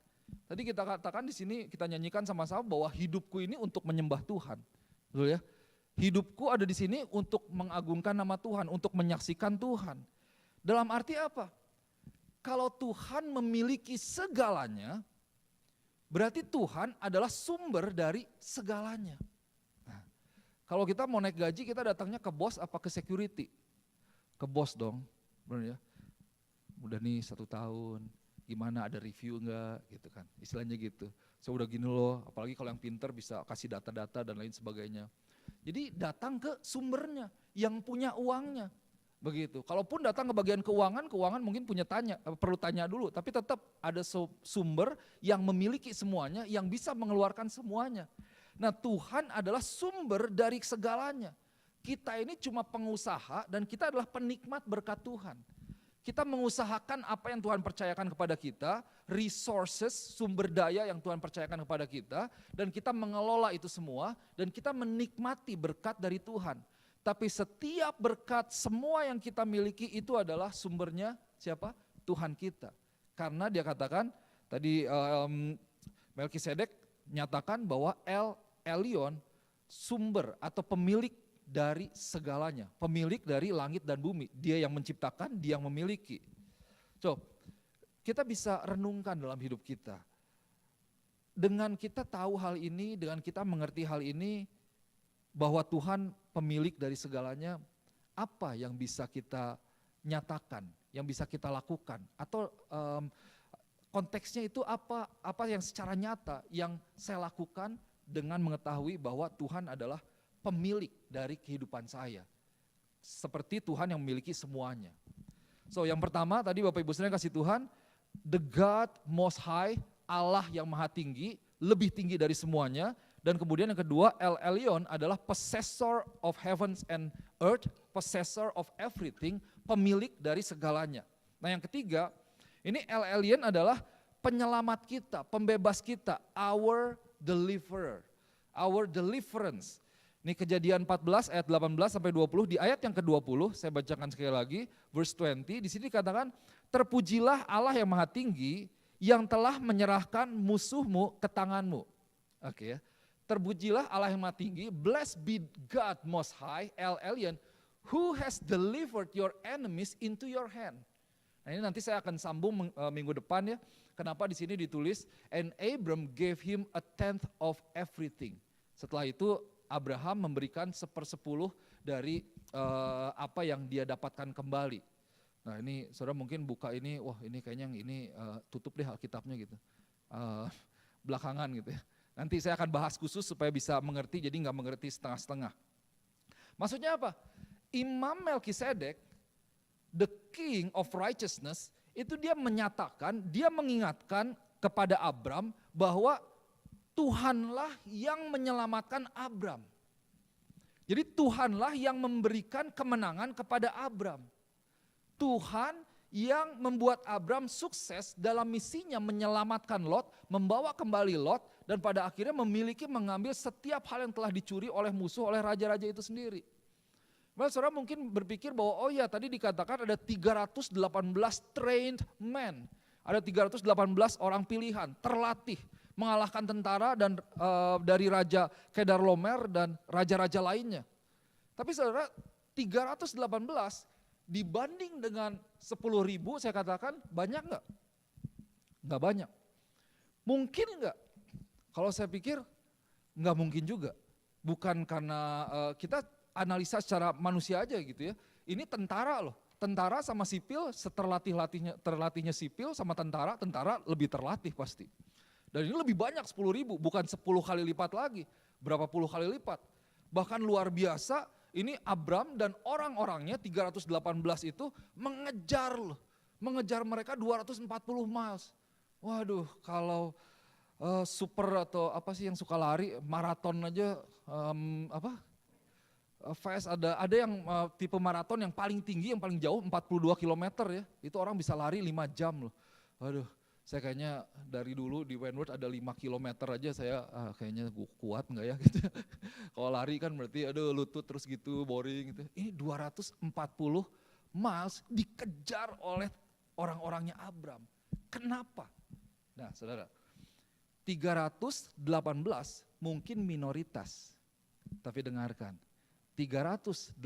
Tadi kita katakan di sini, kita nyanyikan sama-sama bahwa hidupku ini untuk menyembah Tuhan. Betul ya? Hidupku ada di sini untuk mengagungkan nama Tuhan, untuk menyaksikan Tuhan. Dalam arti apa? Kalau Tuhan memiliki segalanya, berarti Tuhan adalah sumber dari segalanya. Nah, kalau kita mau naik gaji, kita datangnya ke bos apa ke security? Ke bos dong, benar ya? Udah nih 1 tahun, gimana ada review enggak gitu kan, istilahnya gitu. Saya udah gini loh, apalagi kalau yang pinter bisa kasih data-data dan lain sebagainya. Jadi datang ke sumbernya, yang punya uangnya. Begitu. Kalaupun datang ke bagian keuangan mungkin perlu tanya dulu, tapi tetap ada sumber yang memiliki semuanya, yang bisa mengeluarkan semuanya. Nah Tuhan adalah sumber dari segalanya. Kita ini cuma pengusaha dan kita adalah penikmat berkat Tuhan. Kita mengusahakan apa yang Tuhan percayakan kepada kita, resources, sumber daya yang Tuhan percayakan kepada kita, dan kita mengelola itu semua, dan kita menikmati berkat dari Tuhan. Tapi setiap berkat, semua yang kita miliki itu adalah sumbernya siapa? Tuhan kita. Karena dia katakan, tadi Melkisedek nyatakan bahwa El Elyon sumber atau pemilik dari segalanya. Pemilik dari langit dan bumi. Dia yang menciptakan, dia yang memiliki. So, kita bisa renungkan dalam hidup kita. Dengan kita tahu hal ini, dengan kita mengerti hal ini, bahwa Tuhan pemilik dari segalanya, apa yang bisa kita nyatakan, yang bisa kita lakukan, atau konteksnya itu apa yang secara nyata yang saya lakukan dengan mengetahui bahwa Tuhan adalah pemilik dari kehidupan saya, seperti Tuhan yang memiliki semuanya. So yang pertama tadi Bapak Ibu sekalian kasih Tuhan, the God Most High, Allah yang maha tinggi, lebih tinggi dari semuanya. Dan kemudian yang kedua, El Elyon adalah possessor of heavens and earth, possessor of everything, pemilik dari segalanya. Nah yang ketiga, ini El Elyon adalah penyelamat kita, pembebas kita, our deliverer, our deliverance. Ini Kejadian 14 ayat 18 sampai 20, di ayat yang ke-20, saya bacakan sekali lagi, verse 20, di sini dikatakan, terpujilah Allah yang maha tinggi, yang telah menyerahkan musuhmu ke tanganmu. Oke ya. Terpujilah Allah yang maha tinggi, blessed be God most high, El Elyon, who has delivered your enemies into your hand. Nah ini nanti saya akan sambung minggu depan ya. Kenapa di sini ditulis, and Abram gave him a tenth of everything. Setelah itu Abraham memberikan 1/10 dari apa yang dia dapatkan kembali. Nah ini saudara mungkin buka ini, wah ini kayaknya yang ini tutup deh Alkitabnya gitu. Belakangan gitu ya. Nanti saya akan bahas khusus supaya bisa mengerti, jadi nggak mengerti setengah-setengah. Maksudnya apa? Imam Melkisedek, the king of righteousness, itu dia menyatakan, dia mengingatkan kepada Abram bahwa Tuhanlah yang menyelamatkan Abram. Jadi Tuhanlah yang memberikan kemenangan kepada Abram. Tuhan yang membuat Abram sukses dalam misinya menyelamatkan Lot, membawa kembali Lot, dan pada akhirnya mengambil setiap hal yang telah dicuri oleh musuh, oleh raja-raja itu sendiri. Saudara mungkin berpikir bahwa oh ya tadi dikatakan ada 318 trained men, ada 318 orang pilihan, terlatih, mengalahkan tentara dan dari Raja Kedorlaomer dan raja-raja lainnya. Tapi saudara, 318 dibanding dengan 10.000 saya katakan banyak nggak? Nggak banyak. Mungkin nggak? Kalau saya pikir nggak mungkin juga. Bukan karena kita analisa secara manusia aja gitu ya. Ini tentara loh. Tentara sama sipil, terlatihnya sipil sama tentara lebih terlatih pasti. Dan ini lebih banyak 10.000, bukan 10 kali lipat lagi. Berapa puluh kali lipat. Bahkan luar biasa, ini Abram dan orang-orangnya 318 itu mengejar loh. Mengejar mereka 240 miles. Waduh, kalau super atau apa sih yang suka lari, maraton aja, fast ada yang tipe maraton yang paling tinggi, yang paling jauh 42 km ya. Itu orang bisa lari 5 jam loh. Waduh, saya kayaknya dari dulu di Wentworth ada 5 km aja saya kayaknya kuat enggak ya gitu. Kalau lari kan berarti aduh lutut terus gitu, boring gitu. Ini 240 miles dikejar oleh orang-orangnya Abram. Kenapa? Nah saudara, 318 mungkin minoritas. Tapi dengarkan, 318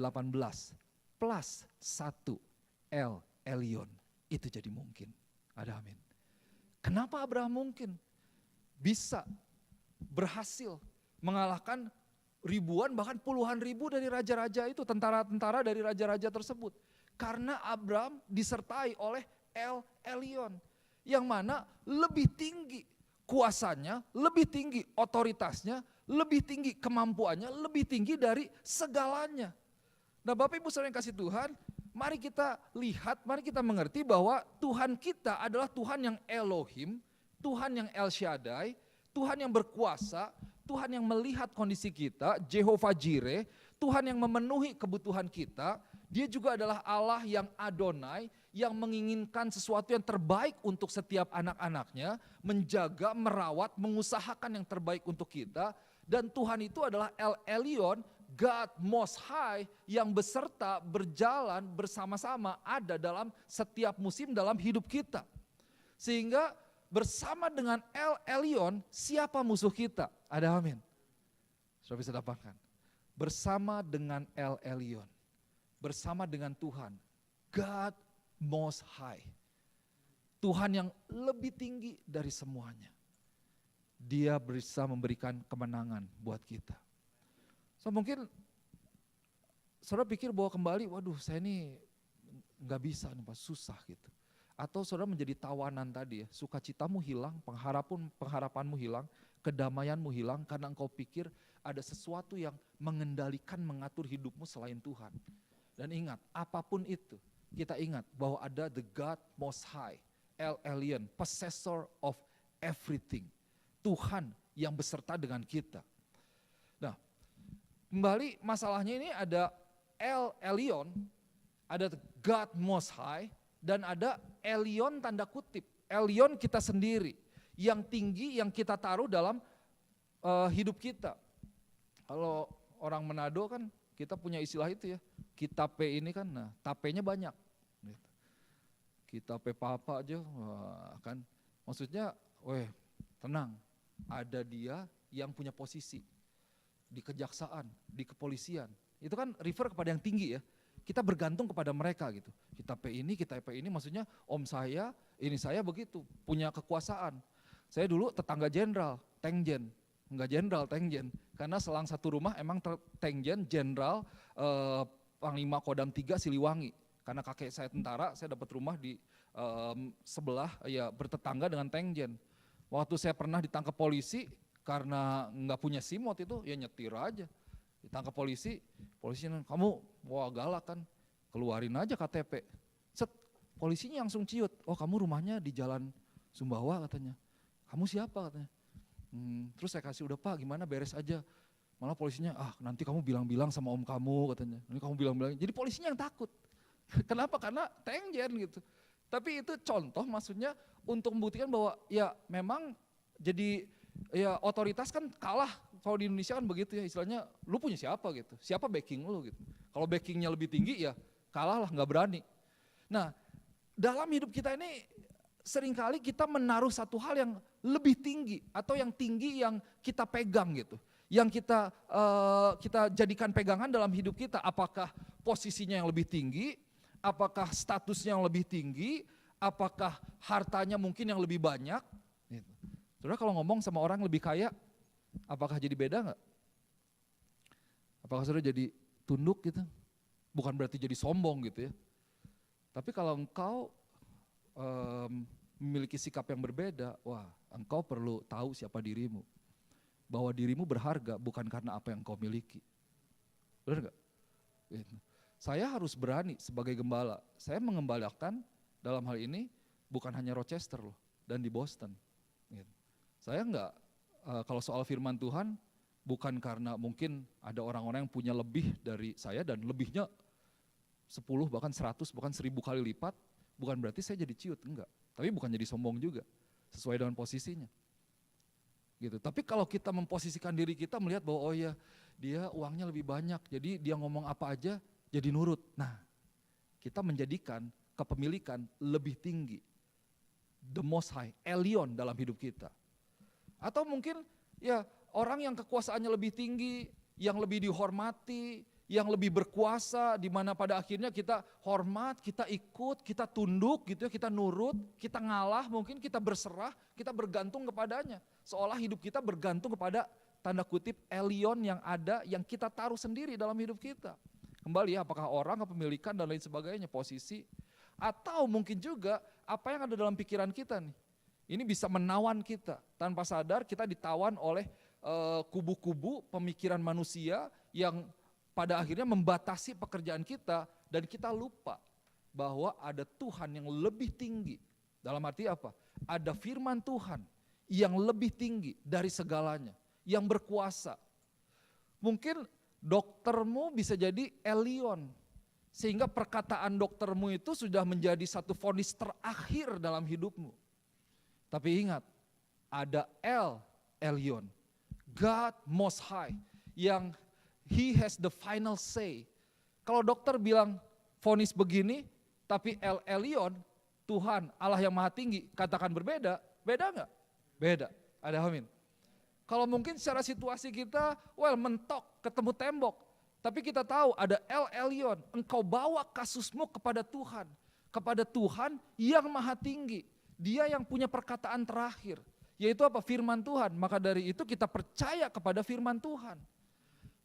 plus 1 El Elyon itu jadi mungkin. Ada amin. Kenapa Abraham mungkin bisa berhasil mengalahkan ribuan bahkan puluhan ribu dari raja-raja itu, tentara-tentara dari raja-raja tersebut. Karena Abraham disertai oleh El Elyon yang mana lebih tinggi kuasanya, lebih tinggi otoritasnya, lebih tinggi kemampuannya, lebih tinggi dari segalanya. Nah Bapak Ibu Saudara yang kasih Tuhan, mari kita lihat, mari kita mengerti bahwa Tuhan kita adalah Tuhan yang Elohim, Tuhan yang El Shaddai, Tuhan yang berkuasa, Tuhan yang melihat kondisi kita, Jehovah Jireh, Tuhan yang memenuhi kebutuhan kita. Dia juga adalah Allah yang Adonai, yang menginginkan sesuatu yang terbaik untuk setiap anak-anaknya, menjaga, merawat, mengusahakan yang terbaik untuk kita. Dan Tuhan itu adalah El Elyon, God Most High, yang beserta, berjalan bersama-sama ada dalam setiap musim dalam hidup kita. Sehingga bersama dengan El Elyon, siapa musuh kita? Ada amin. Sudah bisa dapatkan. Bersama dengan El Elyon, bersama dengan Tuhan, God Most High. Tuhan yang lebih tinggi dari semuanya. Dia bisa memberikan kemenangan buat kita. So mungkin saudara pikir bahwa kembali, waduh saya ini gak bisa nih Pak, susah gitu. Atau saudara menjadi tawanan tadi ya, sukacitamu hilang, pengharapanmu hilang, kedamaianmu hilang karena engkau pikir ada sesuatu yang mengendalikan, mengatur hidupmu selain Tuhan. Dan ingat, apapun itu, kita ingat bahwa ada the God Most High, El Elyon, possessor of everything. Tuhan yang beserta dengan kita. Nah, kembali masalahnya ini ada El Elyon, ada God Most High, dan ada Elyon tanda kutip. Elyon kita sendiri, yang tinggi yang kita taruh dalam hidup kita. Kalau orang Manado kan kita punya istilah itu ya, kita P ini kan, nah tapenya banyak. Kita P papa aja, wah, kan maksudnya, tenang. Ada dia yang punya posisi di kejaksaan, di kepolisian. Itu kan refer kepada yang tinggi ya. Kita bergantung kepada mereka gitu. Kita P ini maksudnya om saya, ini saya begitu, punya kekuasaan. Saya dulu tetangga jenderal, Tengjen. Enggak jenderal, Tengjen. Karena selang satu rumah emang Tengjen, jenderal, Panglima Kodam 3 Siliwangi. Karena kakek saya tentara, saya dapat rumah di sebelah, ya bertetangga dengan Tengjen. Waktu saya pernah ditangkap polisi karena nggak punya SIM waktu itu, ya nyetir aja. Ditangkap polisinya, kamu wah galak kan, keluarin aja KTP. Set, polisinya langsung ciut, oh kamu rumahnya di Jalan Sumbawa katanya. Kamu siapa katanya. Terus saya kasih, udah Pak gimana beres aja. Malah polisinya, nanti kamu bilang-bilang sama om kamu katanya. Nanti kamu bilang-bilang, jadi polisinya yang takut. Kenapa? Karena Tengjen gitu. Tapi itu contoh maksudnya untuk membuktikan bahwa ya memang jadi ya otoritas kan kalah. Kalau di Indonesia kan begitu ya, istilahnya lu punya siapa gitu, siapa backing lu gitu. Kalau backingnya lebih tinggi ya kalah lah, gak berani. Nah dalam hidup kita ini seringkali kita menaruh satu hal yang lebih tinggi atau yang tinggi yang kita pegang gitu. yang kita jadikan pegangan dalam hidup kita? Apakah posisinya yang lebih tinggi? Apakah statusnya yang lebih tinggi? Apakah hartanya mungkin yang lebih banyak? Gitu. Saudara kalau ngomong sama orang lebih kaya, apakah jadi beda enggak? Apakah saudara jadi tunduk gitu? Bukan berarti jadi sombong gitu ya. Tapi kalau engkau memiliki sikap yang berbeda, wah engkau perlu tahu siapa dirimu. Bahwa dirimu berharga bukan karena apa yang engkau miliki. Benar enggak? Gitu. Saya harus berani sebagai gembala, saya mengembalakan dalam hal ini bukan hanya Rochester loh, dan di Boston. Gitu. Saya enggak, kalau soal firman Tuhan, bukan karena mungkin ada orang-orang yang punya lebih dari saya dan lebihnya 10 bahkan 100 bahkan 1000 kali lipat, bukan berarti saya jadi ciut, enggak. Tapi bukan jadi sombong juga, sesuai dengan posisinya. Gitu. Tapi kalau kita memposisikan diri kita melihat bahwa oh ya dia uangnya lebih banyak, jadi dia ngomong apa aja jadi nurut. Nah kita menjadikan kepemilikan lebih tinggi, the most high, Elion dalam hidup kita. Atau mungkin ya orang yang kekuasaannya lebih tinggi, yang lebih dihormati, yang lebih berkuasa, di mana pada akhirnya kita hormat, kita ikut, kita tunduk gitu ya, kita nurut, kita ngalah, mungkin kita berserah, kita bergantung kepadanya. Seolah hidup kita bergantung kepada tanda kutip Elion yang ada, yang kita taruh sendiri dalam hidup kita. Kembali ya, apakah orang, kepemilikan dan lain sebagainya, posisi, atau mungkin juga apa yang ada dalam pikiran kita nih. Ini bisa menawan kita, tanpa sadar kita ditawan oleh kubu-kubu pemikiran manusia yang pada akhirnya membatasi pekerjaan kita dan kita lupa bahwa ada Tuhan yang lebih tinggi. Dalam arti apa? Ada firman Tuhan yang lebih tinggi dari segalanya, yang berkuasa. Mungkin doktermu bisa jadi Elion, sehingga perkataan doktermu itu sudah menjadi satu vonis terakhir dalam hidupmu. Tapi ingat, ada Elion, God Most High, yang He has the final say. Kalau dokter bilang vonis begini, tapi Elion, Tuhan, Allah yang Maha Tinggi, katakan berbeda, beda enggak? Beda, ada amin. Kalau mungkin secara situasi kita, mentok, ketemu tembok. Tapi kita tahu ada Elion, engkau bawa kasusmu kepada Tuhan yang Maha Tinggi. Dia yang punya perkataan terakhir, yaitu apa? Firman Tuhan. Maka dari itu kita percaya kepada firman Tuhan.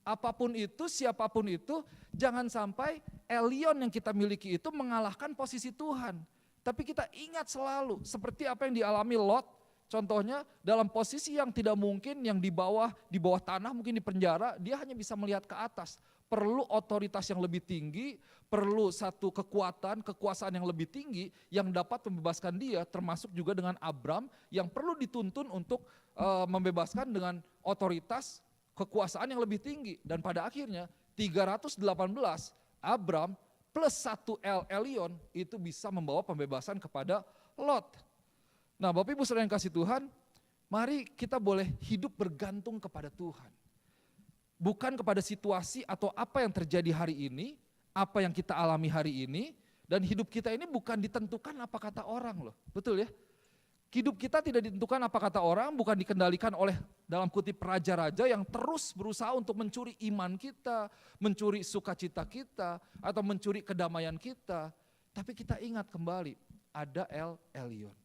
Apapun itu, siapapun itu, jangan sampai Elion yang kita miliki itu mengalahkan posisi Tuhan. Tapi kita ingat selalu, seperti apa yang dialami Lot, contohnya dalam posisi yang tidak mungkin, yang di bawah tanah, mungkin di penjara, dia hanya bisa melihat ke atas. Perlu otoritas yang lebih tinggi, perlu satu kekuasaan yang lebih tinggi yang dapat membebaskan dia, termasuk juga dengan Abram yang perlu dituntun untuk membebaskan dengan otoritas kekuasaan yang lebih tinggi. Dan pada akhirnya 318 Abram plus 1 Elion itu bisa membawa pembebasan kepada Lot. Nah Bapak Ibu Saudara yang kasih Tuhan, mari kita boleh hidup bergantung kepada Tuhan. Bukan kepada situasi atau apa yang terjadi hari ini, apa yang kita alami hari ini, dan hidup kita ini bukan ditentukan apa kata orang loh, betul ya? Hidup kita tidak ditentukan apa kata orang, bukan dikendalikan oleh dalam kutip raja-raja yang terus berusaha untuk mencuri iman kita, mencuri sukacita kita, atau mencuri kedamaian kita. Tapi kita ingat kembali, ada Elion.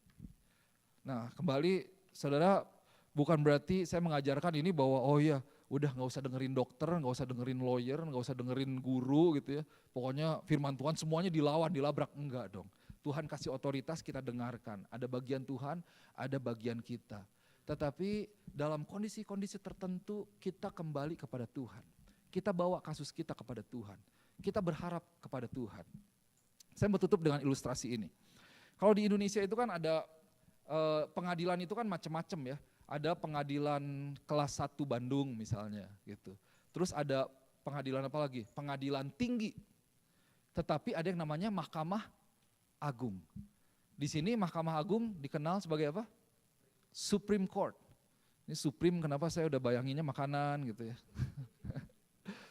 Nah kembali saudara, bukan berarti saya mengajarkan ini bahwa oh iya, udah gak usah dengerin dokter, gak usah dengerin lawyer, gak usah dengerin guru gitu ya. Pokoknya firman Tuhan semuanya dilawan, dilabrak, enggak dong. Tuhan kasih otoritas kita dengarkan, ada bagian Tuhan, ada bagian kita. Tetapi dalam kondisi-kondisi tertentu kita kembali kepada Tuhan. Kita bawa kasus kita kepada Tuhan, kita berharap kepada Tuhan. Saya mau tutup dengan ilustrasi ini. Kalau di Indonesia itu kan ada pengadilan itu kan macam-macam ya. Ada pengadilan kelas 1 Bandung misalnya gitu. Terus ada pengadilan apa lagi? Pengadilan tinggi. Tetapi ada yang namanya Mahkamah Agung. Di sini Mahkamah Agung dikenal sebagai apa? Supreme Court. Ini Supreme, kenapa saya udah bayanginnya makanan gitu ya.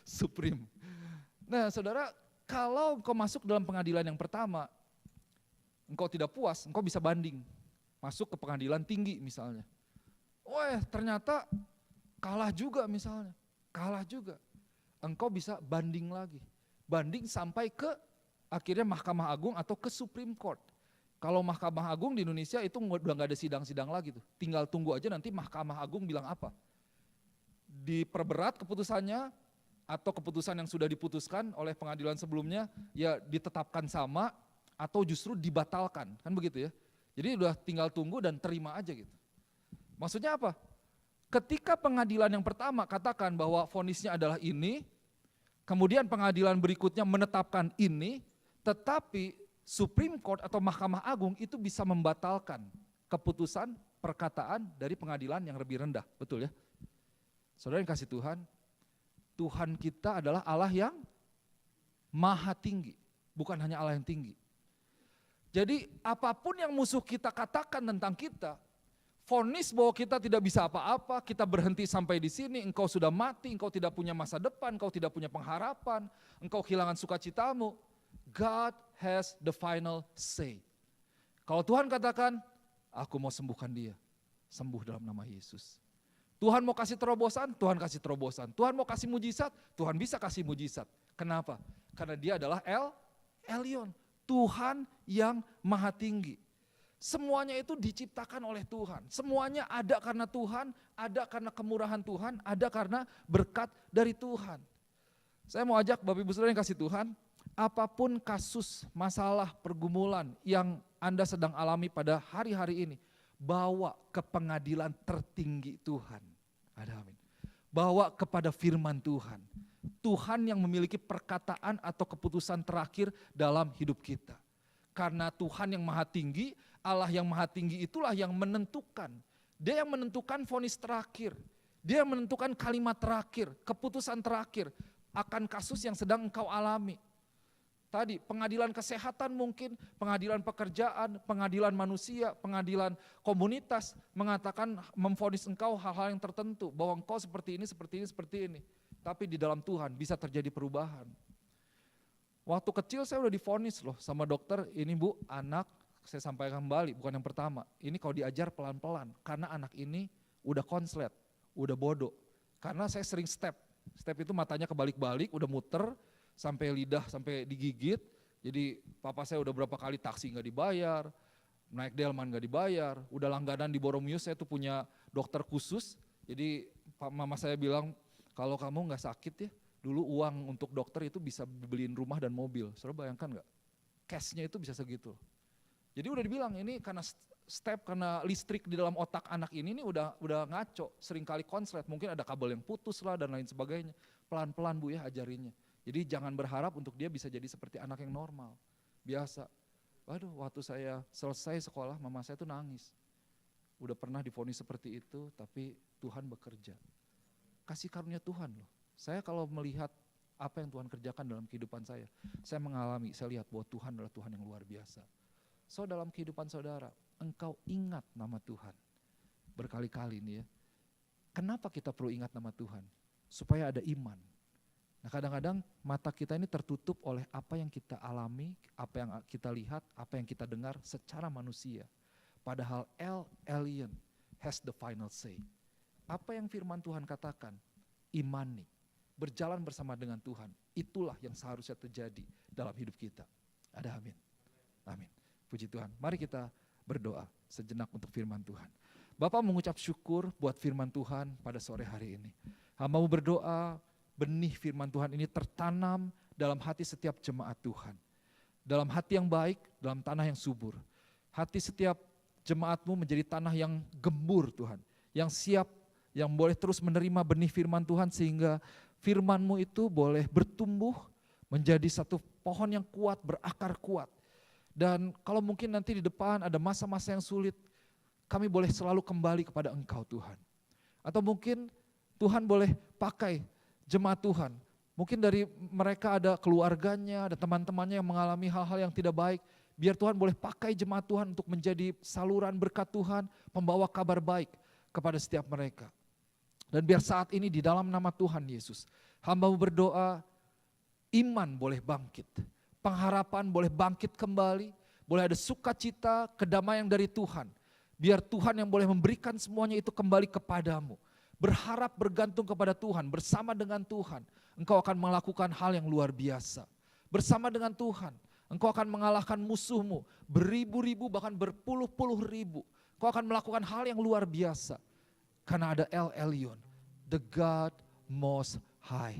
Supreme. Nah saudara, kalau engkau masuk dalam pengadilan yang pertama, engkau tidak puas, engkau bisa banding. Masuk ke pengadilan tinggi misalnya. Ternyata kalah juga misalnya, kalah juga. Engkau bisa banding lagi. Banding sampai ke akhirnya Mahkamah Agung atau ke Supreme Court. Kalau Mahkamah Agung di Indonesia itu udah gak ada sidang-sidang lagi tuh. Tinggal tunggu aja nanti Mahkamah Agung bilang apa. Diperberat keputusannya atau keputusan yang sudah diputuskan oleh pengadilan sebelumnya ya ditetapkan sama atau justru dibatalkan. Kan begitu ya. Jadi udah tinggal tunggu dan terima aja gitu. Maksudnya apa? Ketika pengadilan yang pertama katakan bahwa vonisnya adalah ini, kemudian pengadilan berikutnya menetapkan ini, tetapi Supreme Court atau Mahkamah Agung itu bisa membatalkan keputusan perkataan dari pengadilan yang lebih rendah, betul ya? Saudara yang kasih Tuhan, Tuhan kita adalah Allah yang maha tinggi, bukan hanya Allah yang tinggi. Jadi apapun yang musuh kita katakan tentang kita, vonis bahwa kita tidak bisa apa-apa, kita berhenti sampai di sini, engkau sudah mati, engkau tidak punya masa depan, engkau tidak punya pengharapan, engkau kehilangan sukacitamu. God has the final say. Kalau Tuhan katakan, aku mau sembuhkan dia, sembuh dalam nama Yesus. Tuhan mau kasih terobosan, Tuhan kasih terobosan. Tuhan mau kasih mujizat, Tuhan bisa kasih mujizat. Kenapa? Karena dia adalah Elyon, Tuhan yang maha tinggi. Semuanya itu diciptakan oleh Tuhan. Semuanya ada karena Tuhan, ada karena kemurahan Tuhan, ada karena berkat dari Tuhan. Saya mau ajak Bapak Ibu Saudara yang kasih Tuhan, apapun kasus, masalah, pergumulan yang Anda sedang alami pada hari-hari ini, bawa ke pengadilan tertinggi Tuhan. Ada amin. Bawa kepada firman Tuhan. Tuhan yang memiliki perkataan atau keputusan terakhir dalam hidup kita. Karena Tuhan yang maha tinggi, Allah yang maha tinggi itulah yang menentukan. Dia yang menentukan vonis terakhir. Dia yang menentukan kalimat terakhir, keputusan terakhir akan kasus yang sedang engkau alami. Tadi pengadilan kesehatan mungkin, pengadilan pekerjaan, pengadilan manusia, pengadilan komunitas mengatakan memvonis engkau hal-hal yang tertentu. Bahwa engkau seperti ini, seperti ini, seperti ini. Tapi di dalam Tuhan bisa terjadi perubahan. Waktu kecil saya udah divonis loh sama dokter, ini Bu anak, saya sampaikan kembali bukan yang pertama. Ini kalau diajar pelan-pelan karena anak ini udah konslet, udah bodoh. Karena saya sering step itu matanya kebalik-balik, udah muter, sampai lidah, sampai digigit. Jadi papa saya udah berapa kali taksi gak dibayar, naik delman gak dibayar, udah langganan di Boromius saya tuh punya dokter khusus. Jadi mama saya bilang, kalau kamu gak sakit ya, dulu uang untuk dokter itu bisa beliin rumah dan mobil. Saudara bayangkan gak? Cashnya itu bisa segitu. Jadi udah dibilang ini karena karena listrik di dalam otak anak ini udah ngaco, seringkali konslet, mungkin ada kabel yang putus lah dan lain sebagainya. Pelan-pelan Bu ya ajarinnya. Jadi jangan berharap untuk dia bisa jadi seperti anak yang normal, biasa. Waduh, waktu saya selesai sekolah, mama saya tuh nangis. Udah pernah divonis seperti itu, tapi Tuhan bekerja. Kasih karunia Tuhan loh. Saya kalau melihat apa yang Tuhan kerjakan dalam kehidupan saya mengalami, saya lihat bahwa Tuhan adalah Tuhan yang luar biasa. So dalam kehidupan saudara, engkau ingat nama Tuhan. Berkali-kali nih ya. Kenapa kita perlu ingat nama Tuhan? Supaya ada iman. Nah kadang-kadang mata kita ini tertutup oleh apa yang kita alami, apa yang kita lihat, apa yang kita dengar secara manusia. Padahal Elyon has the final say. Apa yang firman Tuhan katakan? Imani, berjalan bersama dengan Tuhan. Itulah yang seharusnya terjadi dalam hidup kita. Ada amin. Amin. Puji Tuhan. Mari kita berdoa sejenak untuk firman Tuhan. Bapak mengucap syukur buat firman Tuhan pada sore hari ini. Hamba-Mu berdoa, benih firman Tuhan ini tertanam dalam hati setiap jemaat Tuhan. Dalam hati yang baik, dalam tanah yang subur. Hati setiap jemaat-Mu menjadi tanah yang gembur Tuhan. Yang siap, yang boleh terus menerima benih firman Tuhan sehingga firman-Mu itu boleh bertumbuh menjadi satu pohon yang kuat, berakar kuat. Dan kalau mungkin nanti di depan ada masa-masa yang sulit, kami boleh selalu kembali kepada Engkau Tuhan. Atau mungkin Tuhan boleh pakai jemaat Tuhan. Mungkin dari mereka ada keluarganya, ada teman-temannya yang mengalami hal-hal yang tidak baik. Biar Tuhan boleh pakai jemaat Tuhan untuk menjadi saluran berkat Tuhan, membawa kabar baik kepada setiap mereka. Dan biar saat ini di dalam nama Tuhan Yesus, hamba-Mu berdoa, iman boleh bangkit. Pengharapan boleh bangkit kembali, boleh ada sukacita, kedamaian dari Tuhan. Biar Tuhan yang boleh memberikan semuanya itu kembali kepadamu. berharap bergantung kepada Tuhan, bersama dengan Tuhan, engkau akan melakukan hal yang luar biasa. Bersama dengan Tuhan, engkau akan mengalahkan musuhmu, beribu-ribu bahkan berpuluh-puluh ribu. Engkau akan melakukan hal yang luar biasa. Karena ada El Elyon, the God Most High.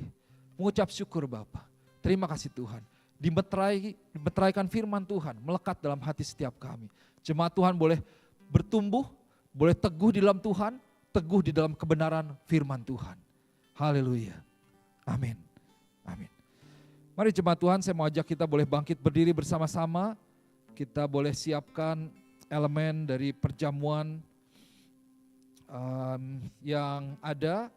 Mengucap syukur Bapa. Terima kasih Tuhan. Dimeteraikan firman Tuhan, melekat dalam hati setiap kami. Jemaat Tuhan boleh bertumbuh, boleh teguh di dalam Tuhan, teguh di dalam kebenaran firman Tuhan. Haleluya. Amin. Amin. Mari jemaat Tuhan, saya mau ajak kita boleh bangkit berdiri bersama-sama. Kita boleh siapkan elemen dari perjamuan yang ada.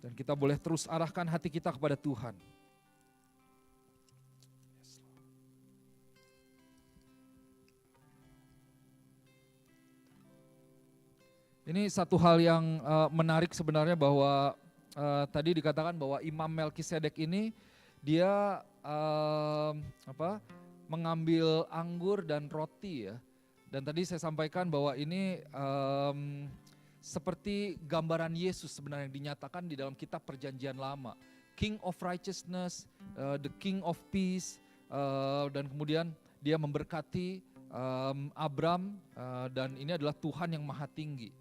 Dan kita boleh terus arahkan hati kita kepada Tuhan. Ini satu hal yang menarik sebenarnya bahwa tadi dikatakan bahwa Imam Melkisedek ini dia mengambil anggur dan roti ya. Dan tadi saya sampaikan bahwa ini seperti gambaran Yesus sebenarnya yang dinyatakan di dalam kitab Perjanjian Lama. King of Righteousness, the King of Peace, dan kemudian dia memberkati Abram, dan ini adalah Tuhan yang maha tinggi.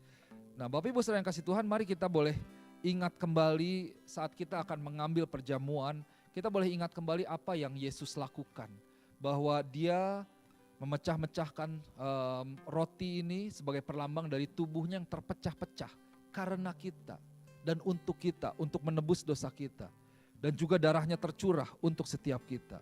Nah Bapak Ibu Saudara yang kasih Tuhan, mari kita boleh ingat kembali saat kita akan mengambil perjamuan, kita boleh ingat kembali apa yang Yesus lakukan. Bahwa dia memecah-mecahkan roti ini sebagai perlambang dari tubuhnya yang terpecah-pecah karena kita dan untuk kita, untuk menebus dosa kita. Dan juga darahnya tercurah untuk setiap kita.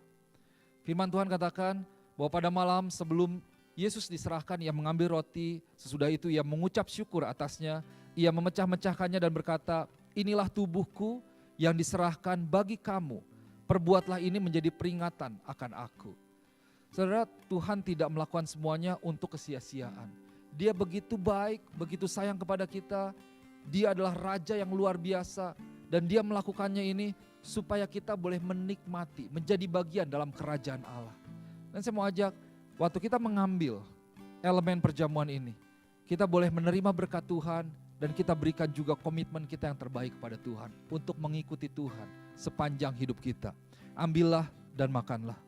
Firman Tuhan katakan bahwa pada malam sebelum Yesus diserahkan, ia mengambil roti, sesudah itu ia mengucap syukur atasnya, ia memecah-mecahkannya dan berkata, inilah tubuhku yang diserahkan bagi kamu, perbuatlah ini menjadi peringatan akan aku. Saudara, Tuhan tidak melakukan semuanya untuk kesia-siaan. Dia begitu baik, begitu sayang kepada kita. Dia adalah Raja yang luar biasa. Dan dia melakukannya ini supaya kita boleh menikmati, menjadi bagian dalam kerajaan Allah. Dan saya mau ajak, waktu kita mengambil elemen perjamuan ini, kita boleh menerima berkat Tuhan. Dan kita berikan juga komitmen kita yang terbaik kepada Tuhan. Untuk mengikuti Tuhan sepanjang hidup kita. Ambillah dan makanlah.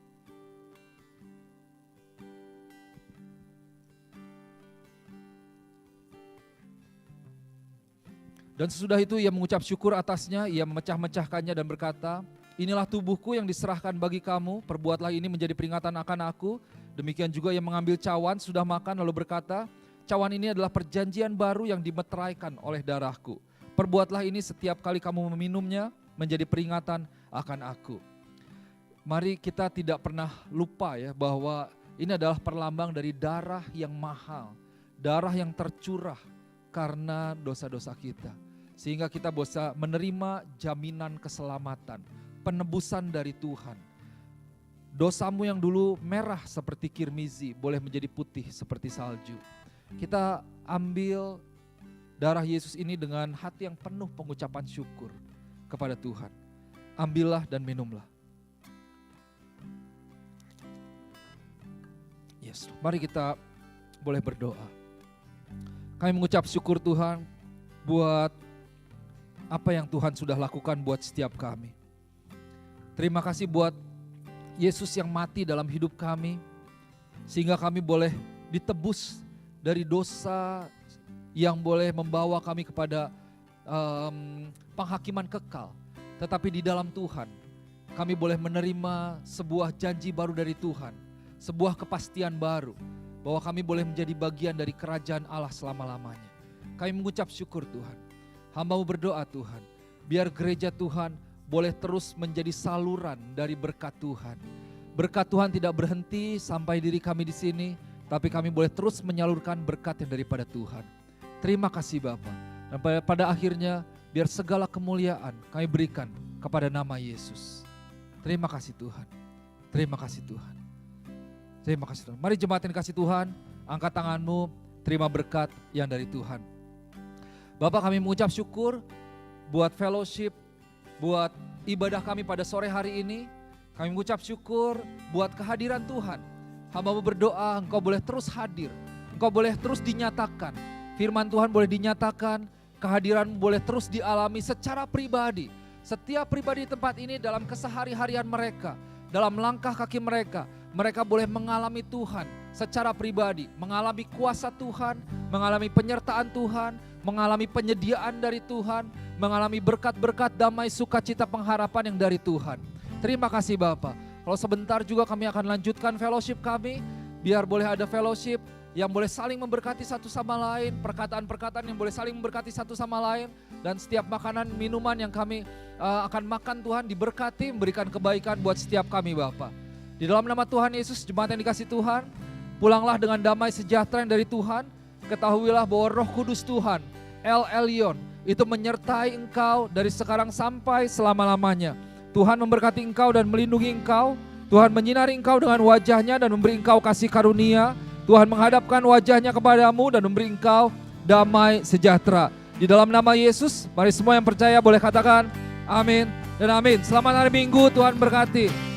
Dan sesudah itu ia mengucap syukur atasnya, ia memecah-mecahkannya dan berkata, inilah tubuhku yang diserahkan bagi kamu, perbuatlah ini menjadi peringatan akan aku. Demikian juga ia mengambil cawan, sudah makan lalu berkata, cawan ini adalah perjanjian baru yang dimeteraikan oleh darahku. Perbuatlah ini setiap kali kamu meminumnya menjadi peringatan akan aku. Mari kita tidak pernah lupa ya bahwa ini adalah perlambang dari darah yang mahal, darah yang tercurah karena dosa-dosa kita. Sehingga kita bisa menerima jaminan keselamatan, penebusan dari Tuhan. Dosamu yang dulu merah seperti kirmizi boleh menjadi putih seperti salju. Kita ambil darah Yesus ini dengan hati yang penuh pengucapan syukur kepada Tuhan. Ambillah dan minumlah. Yes, mari kita boleh berdoa. Kami mengucap syukur Tuhan buat apa yang Tuhan sudah lakukan buat setiap kami. Terima kasih buat Yesus yang mati dalam hidup kami, sehingga kami boleh ditebus dari dosa yang boleh membawa kami kepada penghakiman kekal. Tetapi di dalam Tuhan, kami boleh menerima sebuah janji baru dari Tuhan, sebuah kepastian baru, bahwa kami boleh menjadi bagian dari kerajaan Allah selama-lamanya. Kami mengucap syukur Tuhan. Hamba-Mu berdoa Tuhan, biar gereja Tuhan boleh terus menjadi saluran dari berkat Tuhan. Berkat Tuhan tidak berhenti sampai diri kami di sini, tapi kami boleh terus menyalurkan berkat yang daripada Tuhan. Terima kasih Bapa. Dan pada akhirnya biar segala kemuliaan kami berikan kepada nama Yesus. Terima kasih Tuhan. Terima kasih Tuhan. Terima kasih Tuhan. Mari jemaat yang dikasih Tuhan, angkat tanganmu, terima berkat yang dari Tuhan. Bapak, kami mengucap syukur buat fellowship, buat ibadah kami pada sore hari ini. Kami mengucap syukur buat kehadiran Tuhan. Hamba-Mu berdoa Engkau boleh terus hadir, Engkau boleh terus dinyatakan. firman Tuhan boleh dinyatakan, kehadiran boleh terus dialami secara pribadi. Setiap pribadi di tempat ini dalam kesehari-harian mereka, dalam langkah kaki mereka, mereka boleh mengalami Tuhan secara pribadi, mengalami kuasa Tuhan, mengalami penyertaan Tuhan, mengalami penyediaan dari Tuhan, mengalami berkat-berkat damai, sukacita, pengharapan yang dari Tuhan. Terima kasih Bapak. Kalau sebentar juga kami akan lanjutkan fellowship kami, biar boleh ada fellowship yang boleh saling memberkati satu sama lain, perkataan-perkataan yang boleh saling memberkati satu sama lain, dan setiap makanan, minuman yang kami akan makan Tuhan diberkati, memberikan kebaikan buat setiap kami Bapak. Di dalam nama Tuhan Yesus, jemaat yang dikasih Tuhan, pulanglah dengan damai sejahtera yang dari Tuhan. Ketahuilah bahwa Roh Kudus Tuhan, El Elyon, itu menyertai engkau dari sekarang sampai selama-lamanya. Tuhan memberkati engkau dan melindungi engkau. Tuhan menyinari engkau dengan wajahnya dan memberi engkau kasih karunia. Tuhan menghadapkan wajahnya kepadamu dan memberi engkau damai sejahtera. Di dalam nama Yesus, mari semua yang percaya boleh katakan amin dan amin. Selamat hari Minggu, Tuhan berkati.